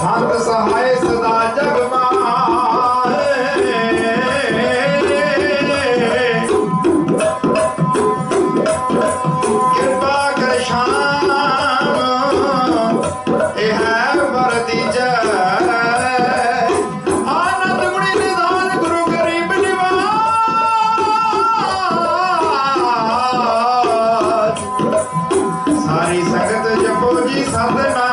संत सहाय सदा जग माहे कृपा कर श्याम यह वर दीजै आनंद गुणी निधान गुरु गरीब निवाज सारी संगत जपो जी सतना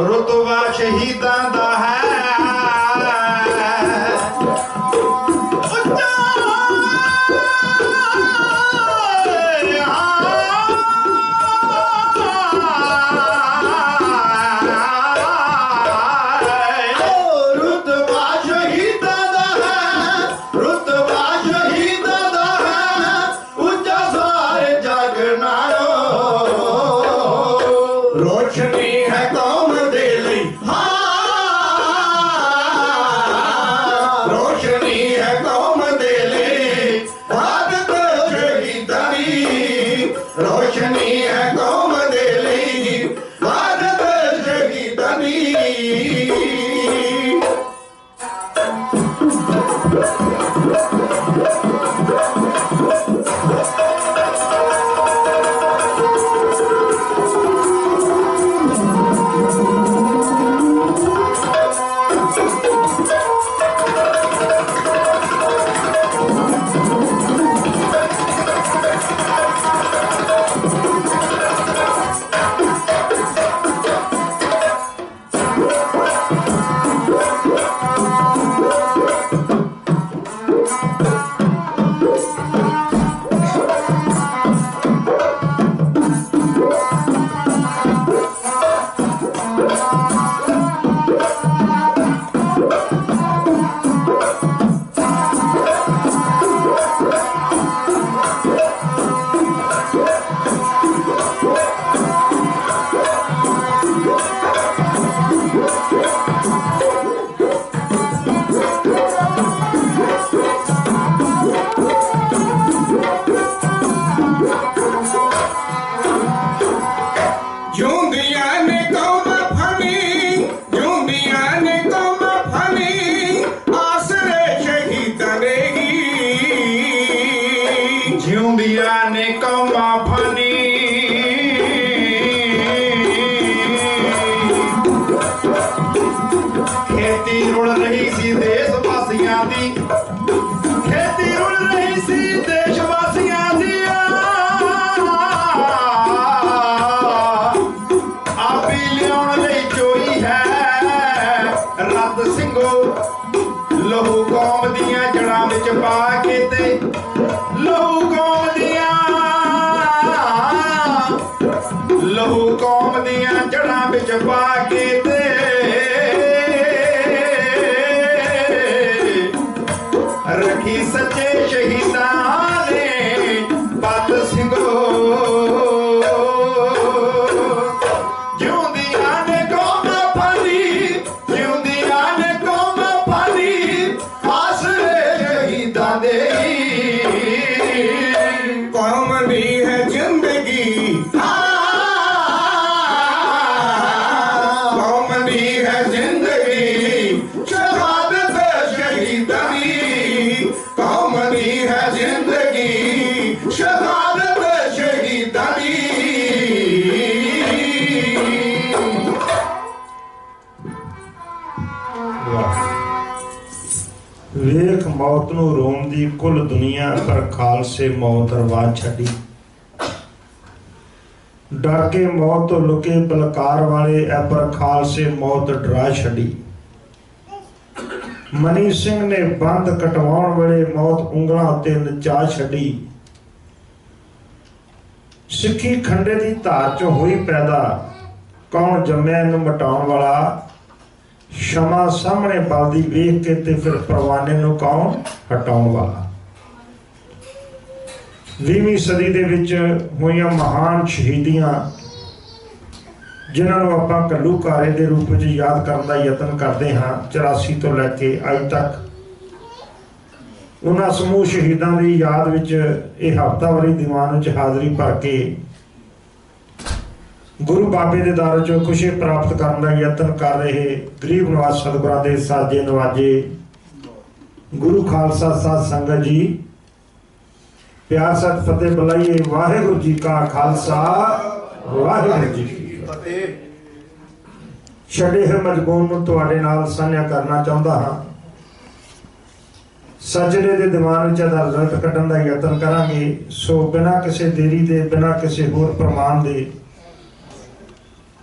रुतबा शहीदां दा है वेख मौत नूं रोंदी कुल दुनिया पर खालसे मौत रवाज छड़ी डर के मौत तो लुके बलकार वाले ए पर खालसे मौत डरा छड़ी मनी सिंह ने बंद कटवाउण वेले मौत उंगलां उत्ते नचा छड़ी सिक्खी खंडे दी धार चों होई पैदा कौन जम्मिया इहनूं मटाउण वाला क्षमा सामने बलदी वेख के ते फिर परवाने नूं कौन हटाउण वाला 20वीं सदी दे विच होईयां महान शहीदियां जिन्हां नूं आपां घल्लूघारे दे रूप विच याद करन दा यतन करदे हां 84 तो लैके अज तक उन्हां समूह शहीदां दी याद विच इह हफ्तावारी दीवान विच हाज़री भर के गुरु बाबे दे दर चों खुशी प्राप्त करने का यतन कर रहे गरीब नवाज सतगुरां दे साजे नवाजे गुरु खालसा साध संगत जी प्यार सत फतेह बुलाइए। वाहिगुरू जी का खालसा वाहिगुरू जी की फतेह। छड़े है मजबून नूं तुहाडे नाल साझा करना चाहुंदा हां। सजड़े दे दिमाग विच अदालत कढण दा यतन करांगे। सो बिना किसी देरी दे बिना किसी होर प्रमाण दे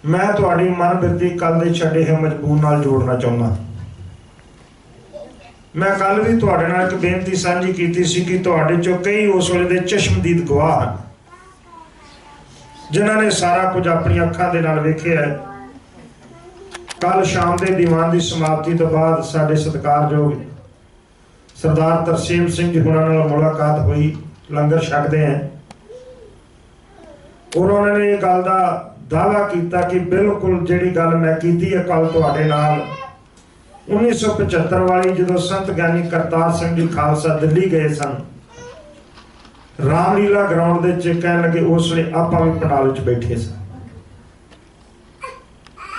मैं तुहाडी मन बिरती कल दे छड्डे होए मजबूर नाल जोड़ना चाहुंदा। मैं कल भी तुहाडे नाल एक बेनती साझी कीती सी कि तुहाडे चों कई उस वेले दे चश्मदीद गवाह हन जिन्हां ने सारा कुछ अपनी अखां दे नाल वेखिआ है। कल शाम के दीवान की समाप्ति तो बाद साडे सत्कारयोग सरदार तरसेम सिंह जी हुणां नाल मुलाकात हुई, लंगर छकदे हैं। उन्होंने ये गल का दावा किया कि बिल्कुल जिहड़ी गल मैं कीती है कल तुहाडे नाल 1975 वाली जो संत ज्ञानी करतार सिंह जी खालसा दिल्ली गए सन, रामलीला ग्राउंड दे कहन लगे उस वे आपां भी पंडाल विच बैठे सन।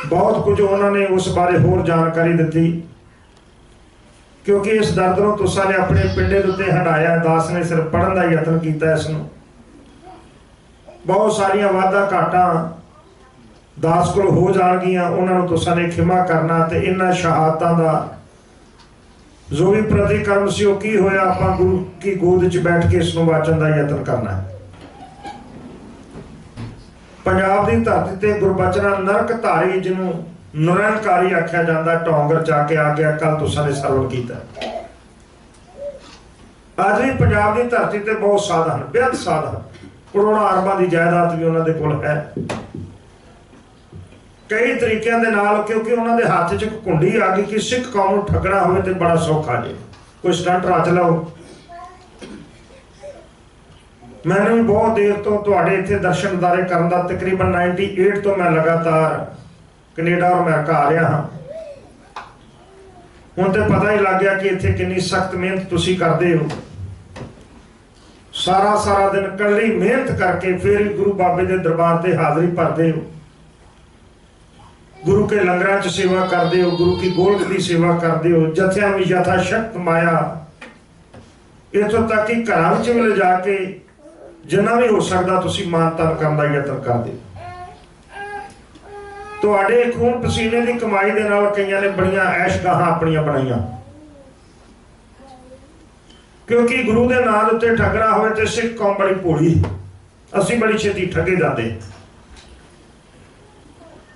बहुत कुछ उन्होंने उस बारे होर जानकारी दी क्योंकि इस दर्द को तुसा ने अपने पिंडे के उत्ते हटाया। दास ने सिर्फ पढ़न का यत्न किया। इसनूं बहुत सारिया वाधा घाटा दास को हो जाणगियां, उन्होंने तुसा ने खिमा करना ते इन्हां शहादतां दा जो भी प्रतिकर्म सी वो की होया, आपां गुरु की गोद च बैठ के इसनूं वाचन का यत्न करना है। पंजाब की धरती ते गुरबचना नरक धारी जिन्हों निरंकारी आख्या जाता टोंगर जाके आ गया, कल तुसा ने सरवण किया। अज भी पंजाब की धरती ते बहुत साधन, बेहद साधन, करोड़ों अरबां की जायदाद भी उन्होंने कोल है कई तरीकों के नाल, क्योंकि उन्होंने हाथ च कुंडी आ गई कि सिख कौम नूं ठगना होवे ते बड़ा सौखा जे, कोई स्टंट रच लो। मैंने भी बहुत देर तो तुहाडे इत्थे दर्शन दारे करन दा तकरीबन 98 तो मैं लगातार कनेडा और अमेरिका आ रहा हाँ। हुण ते पता ही लग गया कि इत्थे कितनी सख्त मेहनत तुसी करदे हो। सारा सारा दिन कड़ी मेहनत करके फिर गुरु बाबे के दरबार से हाज़री भरते हो, गुरु के लंगरां च सेवा करते हो, गुरु की गोलक की सेवा करते हो, जत्थियां भी यथाशक्त माया इत्थों तक कि घरां विच भी ले जाके जिन्ना भी हो सकता तुसी मान तान करन दा यतन करदे हो। तुहाडे खून पसीने की कमाई दे नाल कईयां ने बड़ियां ऐशगाहां अपनियां बनाईयां, क्योंकि गुरु के नाम उत्ते ठगना होवे ते सिख कौम बड़ी भोली, असीं बड़ी छेती ठगे जाते।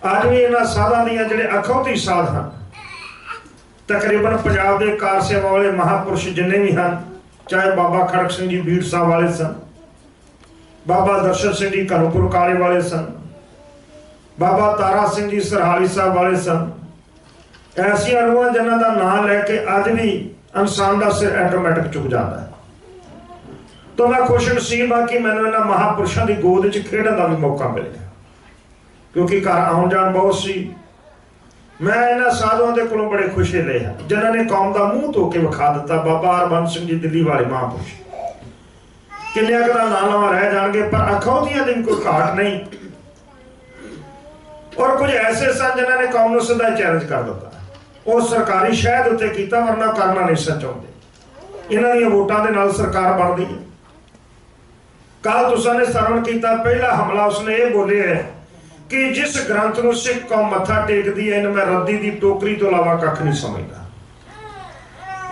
अज भी इन्हां साधां दीयां जिहड़े अखौती साध हन, तकरीबन पंजाब के कार सेवा वाले महापुरुष जिन्ने भी हैं, चाहे बाबा खड़क सिंह जी बीड़ साहब वाले सन, बाबा दर्शन सिंह जी घनपुर काले वाले सन, बाबा तारा सिंह जी सरहाली साहब वाले सन, ऐसिया रूहां जिन्हां दा नाम लैके अज भी इंसान का सिर ऑटोमैटिक चुक जाता है। तो मैं खुश नसीब हाँ कि मैंने इन्हां महापुरुषों की गोद च खेडण का भी मौका मिले, क्योंकि घर आउण जाण बहुत सी। मैं इन्हां साधुओं के कोलों बड़े खुशे ले हैं जिन्होंने कौम का मूँह धो के विखा दिता। बाबा हरबंस सिंह जी दिल्ली वाले महापुरुष किन्ने का नाम लवा रह जाएंगे, पर अखौतियां की कोई घाट नहीं। और कुछ ऐसे सन जिन्होंने कौम को सीधा चैलेंज कर दिता, वो सरकारी शहद उत्ते कीता, वरना करना नहीं सन चाहते। इन्हां दी वोटां दे नाल सरकार बनदी है। कल तुसां ने सरवण कीता, पहला हमला उसने ये बोले है कि जिस ग्रंथ नूं सिख कौम मत्था टेकदी है, मैं रद्दी की टोकरी तो इलावा कख नहीं समझदा।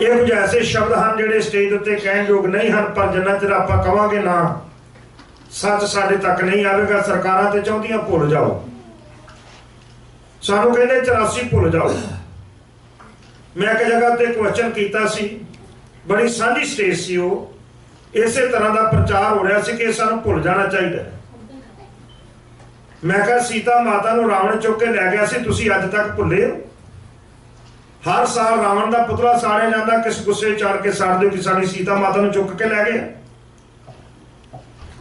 ये कुछ ऐसे शब्द हैं जिहड़े स्टेज उत्ते कहण योग नहीं हैं, पर जिन्ना चिर आपां कहांगे ना सच साडे तक नहीं आवेगा। सरकारां ते चाहुंदियां भुल जाओ, सानू कहंदे 84 भुल जाओ। मैं एक जगह ते क्वेश्चन कीता सी, बड़ी साझी स्टेज सी, वो इसे तरह का प्रचार हो रहा सी कि सानू भुल जाना चाहिए। मैं कहा सीता माता नूं रावण चुक के लै गया सी, तुसीं अज तक भुले हो? हर साल रावण का पुतला साड़िया जाता, किस गुस्से चढ़ के साड़ दो कि साड़ी सीता माता नूं चुक के लै गया।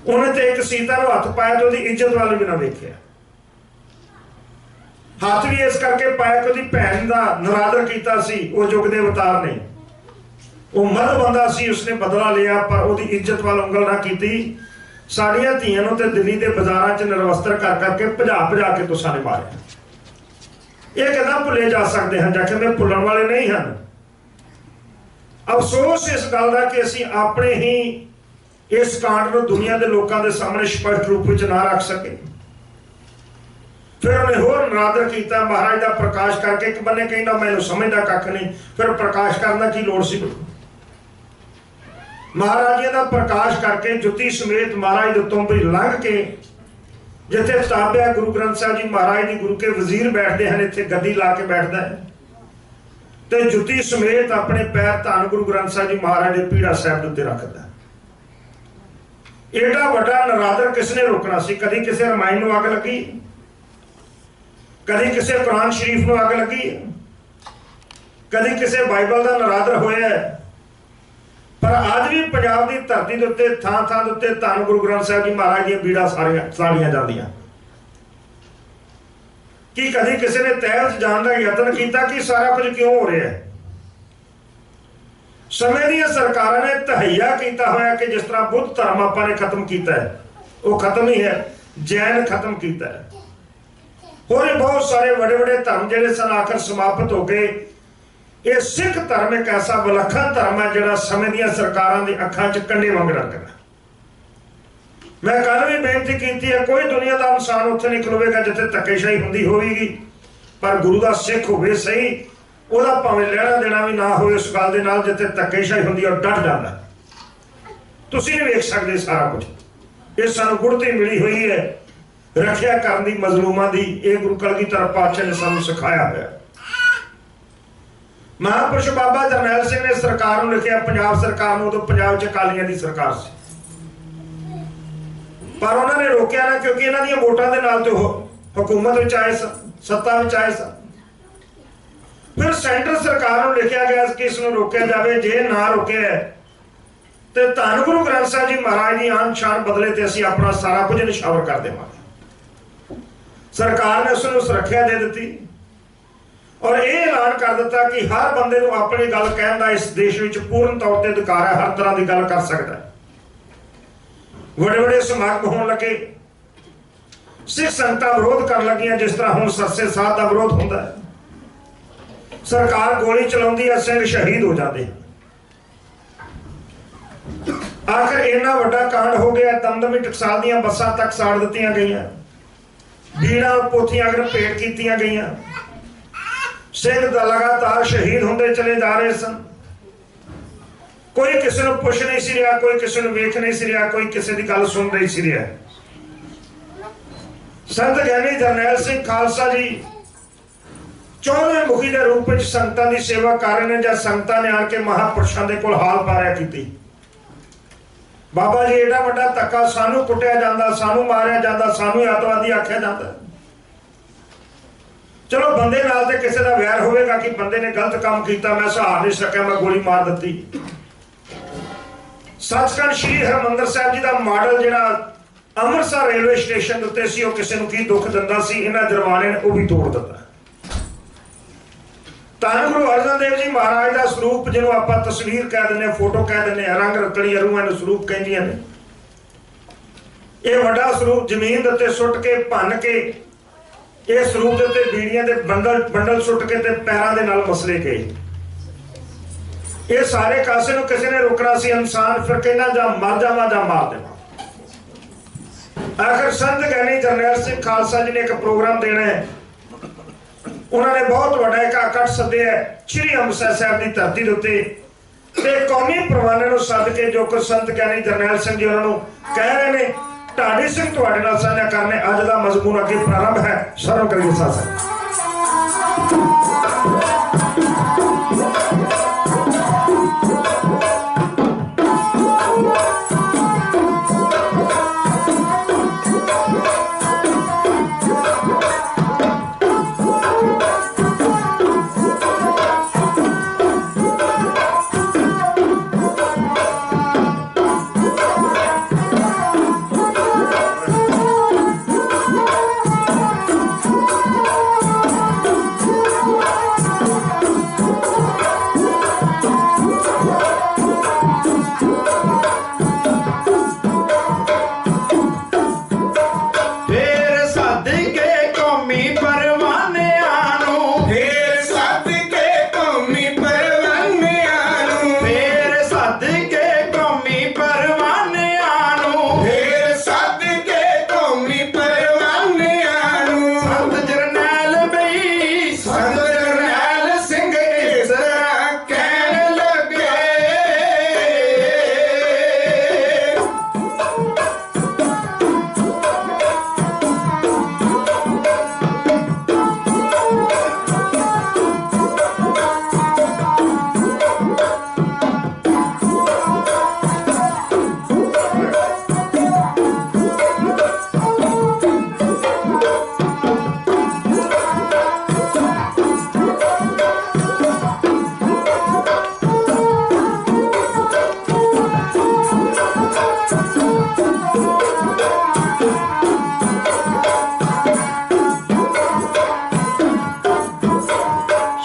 उन्हें तो एक सीता नूं हथ पाया तो उसकी इज्जत वाल भी ना वेख्या। हाथ भी इस करके पाया कि भैन का निरादर किया सी। वो युग के अवतार ने, वो मर्द बंदा सी, उसने बदला लिया, पर वो इज्जत वाल उंगल ना की। साड़िया धीआं नूं ते दिल्ली के बाजारों च निरवस्त्र कर करके भजा भजा के तुसां ने मारिया। ये कहना भुले जा सकते हैं, जाके मैं भुलण वाले नहीं हैं। अफसोस इस गल का कि असीं अपने ही इस कांड को दुनिया के लोगों के सामने स्पष्ट रूप में ना रख सके। फिर उन्हें होर निरादर किया, महाराज का प्रकाश करके। एक बन्ने कहना मैनूं समझदा कख नहीं, फिर प्रकाश करना की लोड़ सी? महाराज जी का प्रकाश करके जुत्ती समेत महाराज दे उत्तों भी लंघ के जिथे ताबिया गुरु ग्रंथ साहब जी महाराज जी गुरु के वजीर बैठते हैं, इतने गद्दी ला के बैठता है तो जुत्ती समेत अपने पैर धन गुरु ग्रंथ साहब जी महाराज के पीड़ा साहब के उत्ते रखता है। एडा वड्डा नरादर किसने रोकना सी? कभी किसी रामायण नूं अग लगी, कभी किसी कुरान शरीफ नूं अग लगी, कभी किसी बाइबल का नरादर होया है। पर अज भी पंजाब की धरती के उत्ते थां थां दे उत्ते धन गुरु ग्रंथ साहब जी महाराज दी बीड़ा साड़ियां जांदियां। कि कभी किसी ने तैर च जाण दा यतन किया कि सारा कुछ क्यों हो रहा है? समय दी सरकारां ने तहैया किया होया कि जिस तरह बुद्ध धर्म आपां ने खत्म किया है, वो खत्म ही है, जैन खत्म किया है, होर बहुत सारे बड़े बड़े धर्म जिहड़े सन आखिर समाप्त हो गए। ये सिख धर्म एक ऐसा विलखण धर्म है जिहड़ा समय दी सरकारां दी अखां च कंडे वांग रखदा। मैं कल भी बेनती की है, कोई दुनिया का इंसान उत्थे नहीं खलोवेगा जिथे धक्केशाही हुंदी होवेगी, पर गुरु का सिख होवे सही, ਉਹਦਾ ਭਾਵੇਂ ਲੈਣਾ देना भी ना हो इस गल दे नाल जिथे धक्केशाही हुंदी है डट जांदा। तुसीं नहीं वेख सकदे सारा कुछ। ये सानूं गुरती मिली हुई है रखिया करन दी मजलूमां दी। ये गुरु कलगीधर पातशाह ने सानूं सिखाया होया। महापुरुष बाबा जरनैल सिंह ने सरकार नूं लिखिया, पंजाब सरकार नूं, उदों पंजाब च अकालियां दी सरकार सी, पर उन्होंने रोकिया ना, क्योंकि इन्हां दीयां वोटां दे नाल ते हुकूमत विच आए सन, सत्ता विच आए सन। फिर सेंटर सरकार नूं लिखिया गया कि इसनूं रोकिया जाए, जे ना रोकिया तो धन गुरु ग्रंथ साहब जी महाराज की आन शान बदले तो असीं अपना सारा कुछ निछावर कर देवांगे। सरकार ने उसनूं सुरक्षा दे दी और यह ऐलान कर दिता कि हर बंदे नूं अपनी गल कहण दा इस देश विच पूर्ण तौर पर अधिकार है, हर तरह की गल कर सकता है। बड़े बड़े समागम होने लगे, सिख संगतां विरोध कर लगियां, जिस तरह हुण सरसे साध का विरोध होंदा है। सरकार गोली चलाउंदी है, सिंह शहीद हो जाते। आखिर इन्ना वड्डा कांड हो गया, दमदमी टकसाल दीयां बसां तक साड़ दित्तियां गईयां, बीड़ा पोथियां अगर भेंट कीतियां गईयां, सिंह लगातार शहीद होंदे चले जा रहे सन। कोई किसी को पुछ नहीं सी रहा, कोई किसी को वेख नहीं सी रहा, कोई किसी की गल सुन नहीं सी रहा। संत ज्ञानी जरनैल सिंह खालसा जी 14वें मुखी के रूप में संगतां की सेवा कर रहे हैं, जब संगतां ने आके महापुरुषों के कोल हाल पारिया की, बाबा जी एडा वड्डा धक्का सानू कुटिया जाता, सानू मारिया जाता, सानू अतवादी आख्या जाता। चलो बंदे नाल ते किसी का वैर होगा कि बंदे ने गलत काम किया, मैं सहार नहीं सकिया, मैं गोली मार दी। सचखंड श्री हरमंदर साहब जी का मॉडल जिहड़ा अमृतसर रेलवे स्टेशन के उत्ते सी, वो किसी को की दुख दिंदा सी, इन्हां दरबाने ने वो भी तोड़ दिता। धन गुरु अर्जन देव जी महाराज का स्वरूप जिन्हों आप तस्वीर कह दें, फोटो कह दें, रंग रतड़ी अरूआं स्वरूप कहिंदियां ने, यह वड्डा स्वरूप जमीन के उत्ते सुट के भन के इस स्वरूप के उत्ते बीड़ियां दे बंडल सुट के ते पैरां दे नाल मसले गए। ये सारे कासे नूं किसी ने रोकना सी, इंसान फिर कहना जा मर जावां जा मार देवां। आखिर संत ज्ञानी जरनैल सिंह खालसा जी ने एक प्रोग्राम देना है, उन्होंने बहुत बड़ा एक इकट्ठ सद्या है श्री अमृतसर साहब की धरती के उत्ते, ते कौमी परवाने नूं सद के जो कुछ संत ज्ञानी जरनैल सिंह जी उन्होंने कह रहे हैं, ढाडी सिंह तुहाडे नाल साझा करने अज दा मजमून अगे प्रारंभ है। सर्व करिए साथ।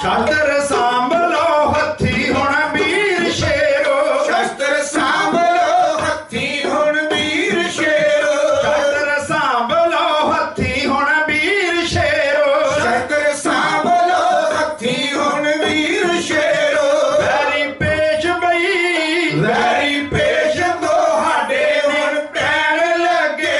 ਸ਼ਸਤਰ ਸਾਂਭ ਲੋ ਹੱਥੀ ਹੁਣ ਵੀਰ ਸ਼ੇਰੋ ਸ਼ਸਤਰ ਸਾਂਭ ਲੋ ਹੱਥੀ ਹੁਣ ਵੀਰ ਸ਼ੇਰੋ ਸ਼ਸਤਰ ਸਾਂਭ ਲੋ ਹੱਥੀ ਹੁਣ ਵੀਰ ਸ਼ੇਰੋ ਸ਼ਸਤਰ ਸਾਂਭ ਲੋ ਹੱਥੀ ਹੁਣ ਵੀਰ ਸ਼ੇਰੋ ਵੈਰੀ ਪੇਸ਼ ਬਈ ਵੈਰੀ ਪੇਸ਼ ਤੁਹਾਡੇ ਹੁਣ ਪੈਣ ਲੱਗੇ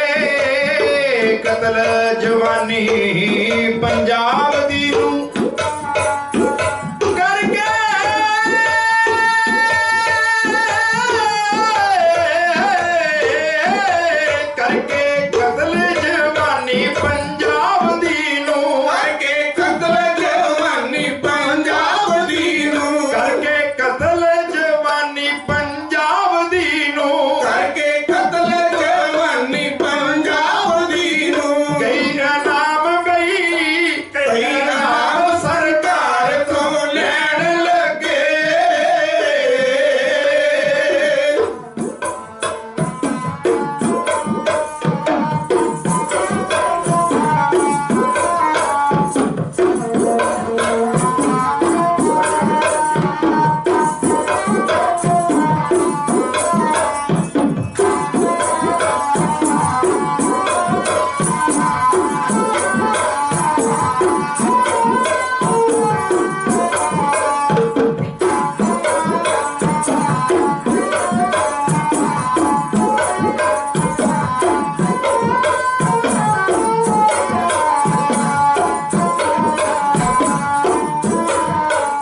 ਕਰਕੇ ਕਤਲ ਜਵਾਨੀ ਪੰਜਾਬ ਦੀ ਨੂੰ ਕਰਕੇ ਕਰਕੇ ਕਤਲ ਜਵਾਨੀ ਪੰਜਾਬ ਦੀ ਨੂੰ ਕਰਕੇ ਕਤਲ ਜਵਾਨੀ ਪੰਜਾਬ ਦੀ ਨੂੰ ਕਰਕੇ ਕਤਲ ਜਵਾਨੀ ਪੰਜਾਬ ਦੀ ਨੂੰ ਕਰਕੇ ਕਤਲ ਜਵਾਨੀ ਪੰਜਾਬ ਦੀ ਨੂੰ ਕਈ ਇਨਾਮ ਬਈ ਕਈ ਨਾਮ ਸਰਕਾਰ ਤੋਂ ਲੈਣ ਲੱਗੇ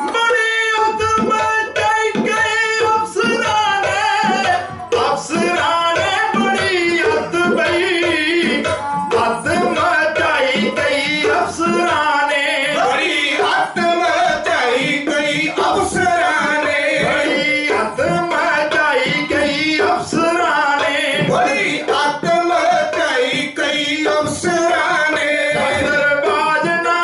ਬੜੀ ਉਦਮ ਚਾਈ ਗਈ ਅਫਸਰਾਂ ਨੇ ਬੜੀ ਅੱਤ ਬਈ ਅੱਤ ਮਚਾਈ ਗਈ ਅਫਸਰਾਂ ਨੇ ਬੜੀ ਅੱਤ ਮਚਾਈ ਗਈ ਅਫਸਰਾਂ ਨੇ ਬੜੀ ਅੱਤ ਮਚਾਈ ਗਈ ਅਫਸਰਾਂ ਨੇ ਬੜੀ ਅੱਤ ਮਚਾਈ ਗਈ ਅਫਸਰਾਂ ਨੇ ਦਰਬਾਜ ਨਾ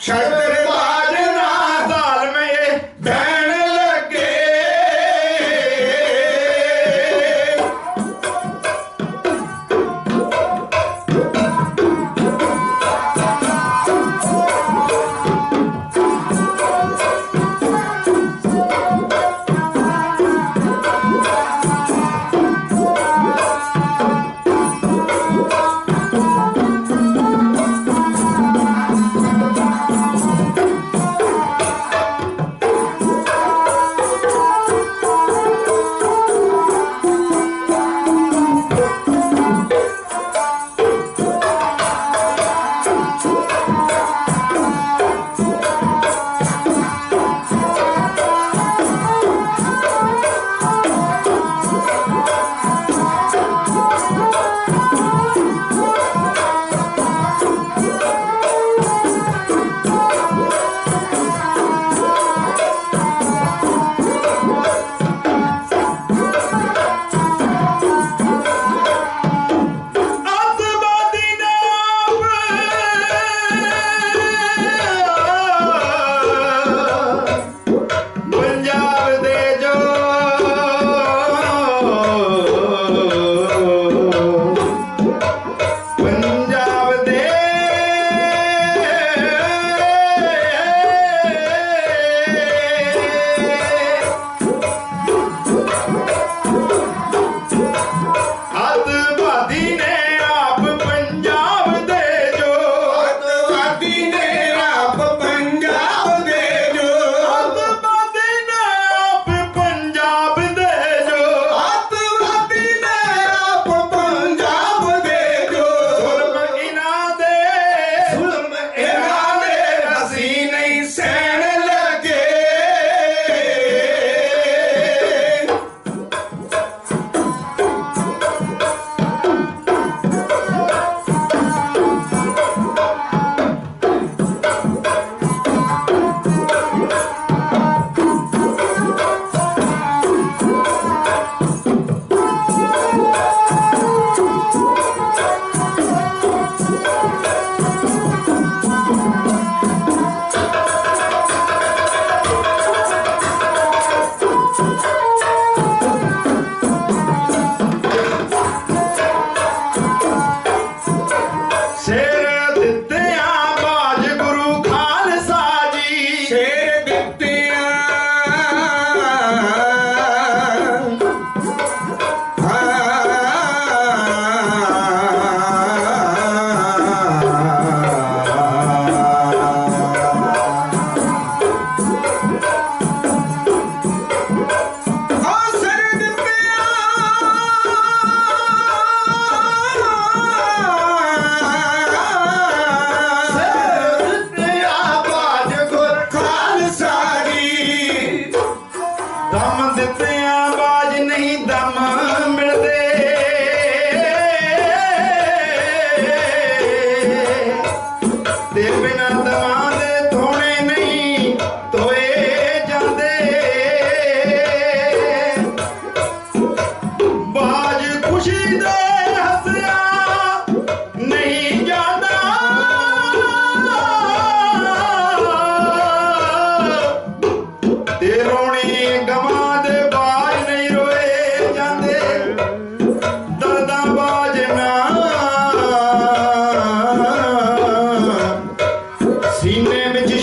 ਸ਼ਤਰਬਾਜ ਨਾ ਜ਼ਾਲਮੇ ਬਹਿਣ ਲੱਗੇ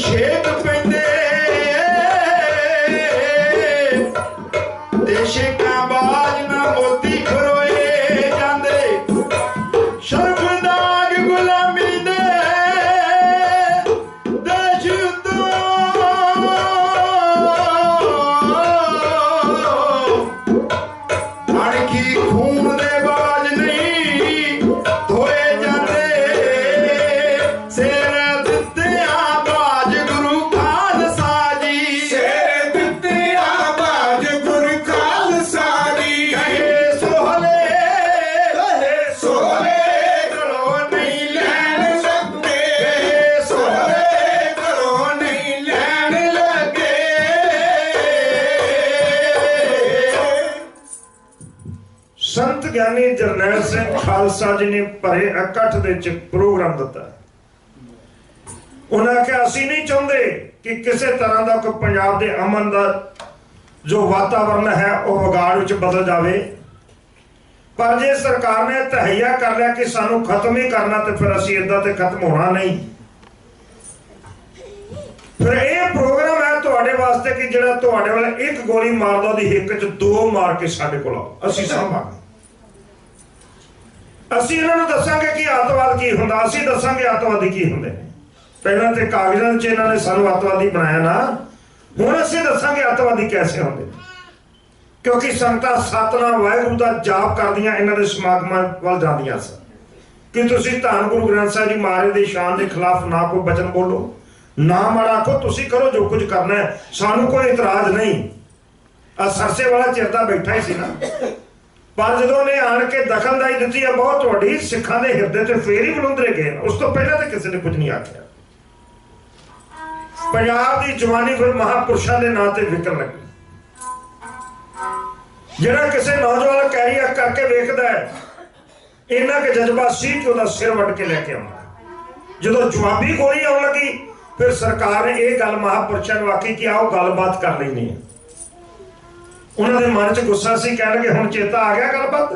ਛੇਕ ਪੈਂਦੇ ਤੇ ਛੇਕਾਂ ਬਾਜ ਨਾ ਮੋਤੀ ਖਰੋਏ ਜਾਂਦੇ ਸ਼ਰਫ ਦਾਗ ਗੁਲਾਮੀ ਦੇ ਦੇਸ਼ ਉੱਤੋਂ ਅਣਖੀ ਖੂਨ ਦੇ ਬਾਜ ਨਹੀਂ ਧੋਏ ਜਾਂਦੇ ਸਿਰ ਦਿੱਤਿਆਂ ਬਾਜ ਗੁਰੂ ਖਾਲਸਾ ਜੀ ਸਿਰ ਦਿੱਤਿਆਂ ਬਾਜ ਗੁਰੂ ਖਾਲਸਾ ਜੀ ਕਹੇ ਸੋਹਲੇ ਸੋਹਲੇ ਗਲੋਂ ਨਹੀਂ ਲੈਣ ਲੱਗੇ ਸੋਹਲੇ ਘਰੋਂ ਨਹੀਂ ਲੈਣ ਲੱਗੇ ਸੰਤ ਗਿਆਨੀ ਜਰਨੈਲ ਸਿੰਘ ਖਾਲਸਾ ਜੀ ਨੇ ਭਰੇ ਇਕੱਠ ਦੇ ਵਿੱਚ ਪ੍ਰੋਗਰਾਮ ਦਿੱਤਾ। ਉਹਨਾਂ ਆਖਿਆ ਅਸੀਂ ਨਹੀਂ ਚਾਹੁੰਦੇ ਕਿ ਕਿਸੇ ਤਰ੍ਹਾਂ ਦਾ ਕੋਈ ਪੰਜਾਬ ਦੇ ਅਮਨ ਦਾ ਜੋ ਵਾਤਾਵਰਨ ਹੈ ਉਹ ਵਿਗਾੜ ਵਿੱਚ ਬਦਲ ਜਾਵੇ, ਪਰ ਜੇ ਸਰਕਾਰ ਨੇ ਤਹਈਆ ਕਰ ਲਿਆ ਕਿ ਸਾਨੂੰ ਖਤਮ ਹੀ ਕਰਨਾ ਤੇ ਫਿਰ ਅਸੀਂ ਏਦਾਂ ਤੇ ਖਤਮ ਹੋਣਾ ਨਹੀਂ। ਫਿਰ ਇਹ ਪ੍ਰੋਗਰਾਮ ਹੈ ਤੁਹਾਡੇ ਵਾਸਤੇ ਕਿ ਜਿਹੜਾ ਤੁਹਾਡੇ ਵੱਲ ਇੱਕ ਗੋਲੀ ਮਾਰਦਾ ਉਹਦੀ ਹਿੱਕ 'ਚ ਦੋ ਮਾਰ ਕੇ ਸਾਡੇ ਕੋਲ ਆਓ, ਅਸੀਂ ਸਾਂਭਾਂਗੇ। ਅਸੀਂ ਇਹਨਾਂ ਨੂੰ ਦੱਸਾਂਗੇ ਕਿ ਅੱਤਵਾਦ ਕੀ ਹੁੰਦਾ, ਅਸੀਂ ਦੱਸਾਂਗੇ ਅੱਤਵਾਦੀ ਕੀ ਹੁੰਦੇ ਨੇ। ਪਹਿਲਾਂ ਤੇ ਕਾਗਜ਼ਾਂ 'ਚ ਇਹਨਾਂ ਨੇ ਸਾਨੂੰ ਅੱਤਵਾਦੀ ਬਣਾਇਆ ਨਾ, ਹੁਣ ਅਸੀਂ ਦੱਸਾਂਗੇ ਅੱਤਵਾਦੀ ਕੈਸੇ ਹੁੰਦੇ। ਕਿਉਂਕਿ ਸੰਗਤਾਂ ਸਤਨਾਮ ਵਾਹਿਗੁਰੂ ਦਾ ਜਾਪ ਕਰਦੀਆਂ ਇਹਨਾਂ ਦੇ ਸਮਾਗਮਾਂ ਵੱਲ ਜਾਂਦੀਆਂ ਸਨ ਕਿ ਤੁਸੀਂ ਧੰਨ ਗੁਰੂ ਗ੍ਰੰਥ ਸਾਹਿਬ ਜੀ ਮਹਾਰਾਜ ਦੀ ਸ਼ਾਨ ਦੇ ਖਿਲਾਫ ਨਾ ਕੋਈ ਬਚਨ ਬੋਲੋ, ਨਾ ਮਾੜਾ ਆਖੋ, ਤੁਸੀਂ ਕਰੋ ਜੋ ਕੁਝ ਕਰਨਾ ਹੈ, ਸਾਨੂੰ ਕੋਈ ਇਤਰਾਜ਼ ਨਹੀਂ। ਆ ਸਰਸੇ ਵਾਲਾ ਚਿਰਦਾ ਬੈਠਾ ਹੀ ਸੀ ਨਾ, ਪਰ ਜਦੋਂ ਨੇ ਆਣ ਕੇ ਦਖਲਅੰਦਾਜ਼ੀ ਦਿੱਤੀ ਆ ਬਹੁਤ ਤੁਹਾਡੀ ਸਿੱਖਾਂ ਦੇ ਹਿਰਦੇ ਤੇ ਫੇਰ ਹੀ ਬਲੁੰਦਰੇ ਗਏ। ਉਸ ਤੋਂ ਪਹਿਲਾਂ ਤਾਂ ਕਿਸੇ ਨੇ ਕੁਝ ਨਹੀਂ ਆਖਿਆ। ਪੰਜਾਬ ਦੀ ਜਵਾਨੀ ਫਿਰ ਮਹਾਂਪੁਰਸ਼ਾਂ ਦੇ ਨਾਂ ਤੇ ਵਿਕਣ ਲੱਗੀ। ਜਿਹੜਾ ਕਿਸੇ ਨੌਜਵਾਨ ਕੈਰੀ ਕਰਕੇ ਵੇਖਦਾ ਹੈ, ਇੰਨਾ ਕਿ ਜਜ਼ਬਾ ਸੀ ਕਿ ਉਹਦਾ ਸਿਰ ਵੱਢ ਕੇ ਲੈ ਕੇ ਆਉਂਦਾ। ਜਦੋਂ ਜਵਾਬੀ ਗੋਲੀ ਆਉਣ ਲੱਗੀ ਫਿਰ ਸਰਕਾਰ ਨੇ ਇਹ ਗੱਲ ਮਹਾਂਪੁਰਸ਼ਾਂ ਨੂੰ ਆਖੀ ਕਿ ਆਓ ਗੱਲਬਾਤ ਕਰ ਲੈਣੀ ਹੈ। ਉਹਨਾਂ ਦੇ ਮਨ 'ਚ ਗੁੱਸਾ ਸੀ, ਕਹਿਣ ਲੱਗੇ ਹੁਣ ਚੇਤਾ ਆ ਗਿਆ ਗੱਲਬਾਤ।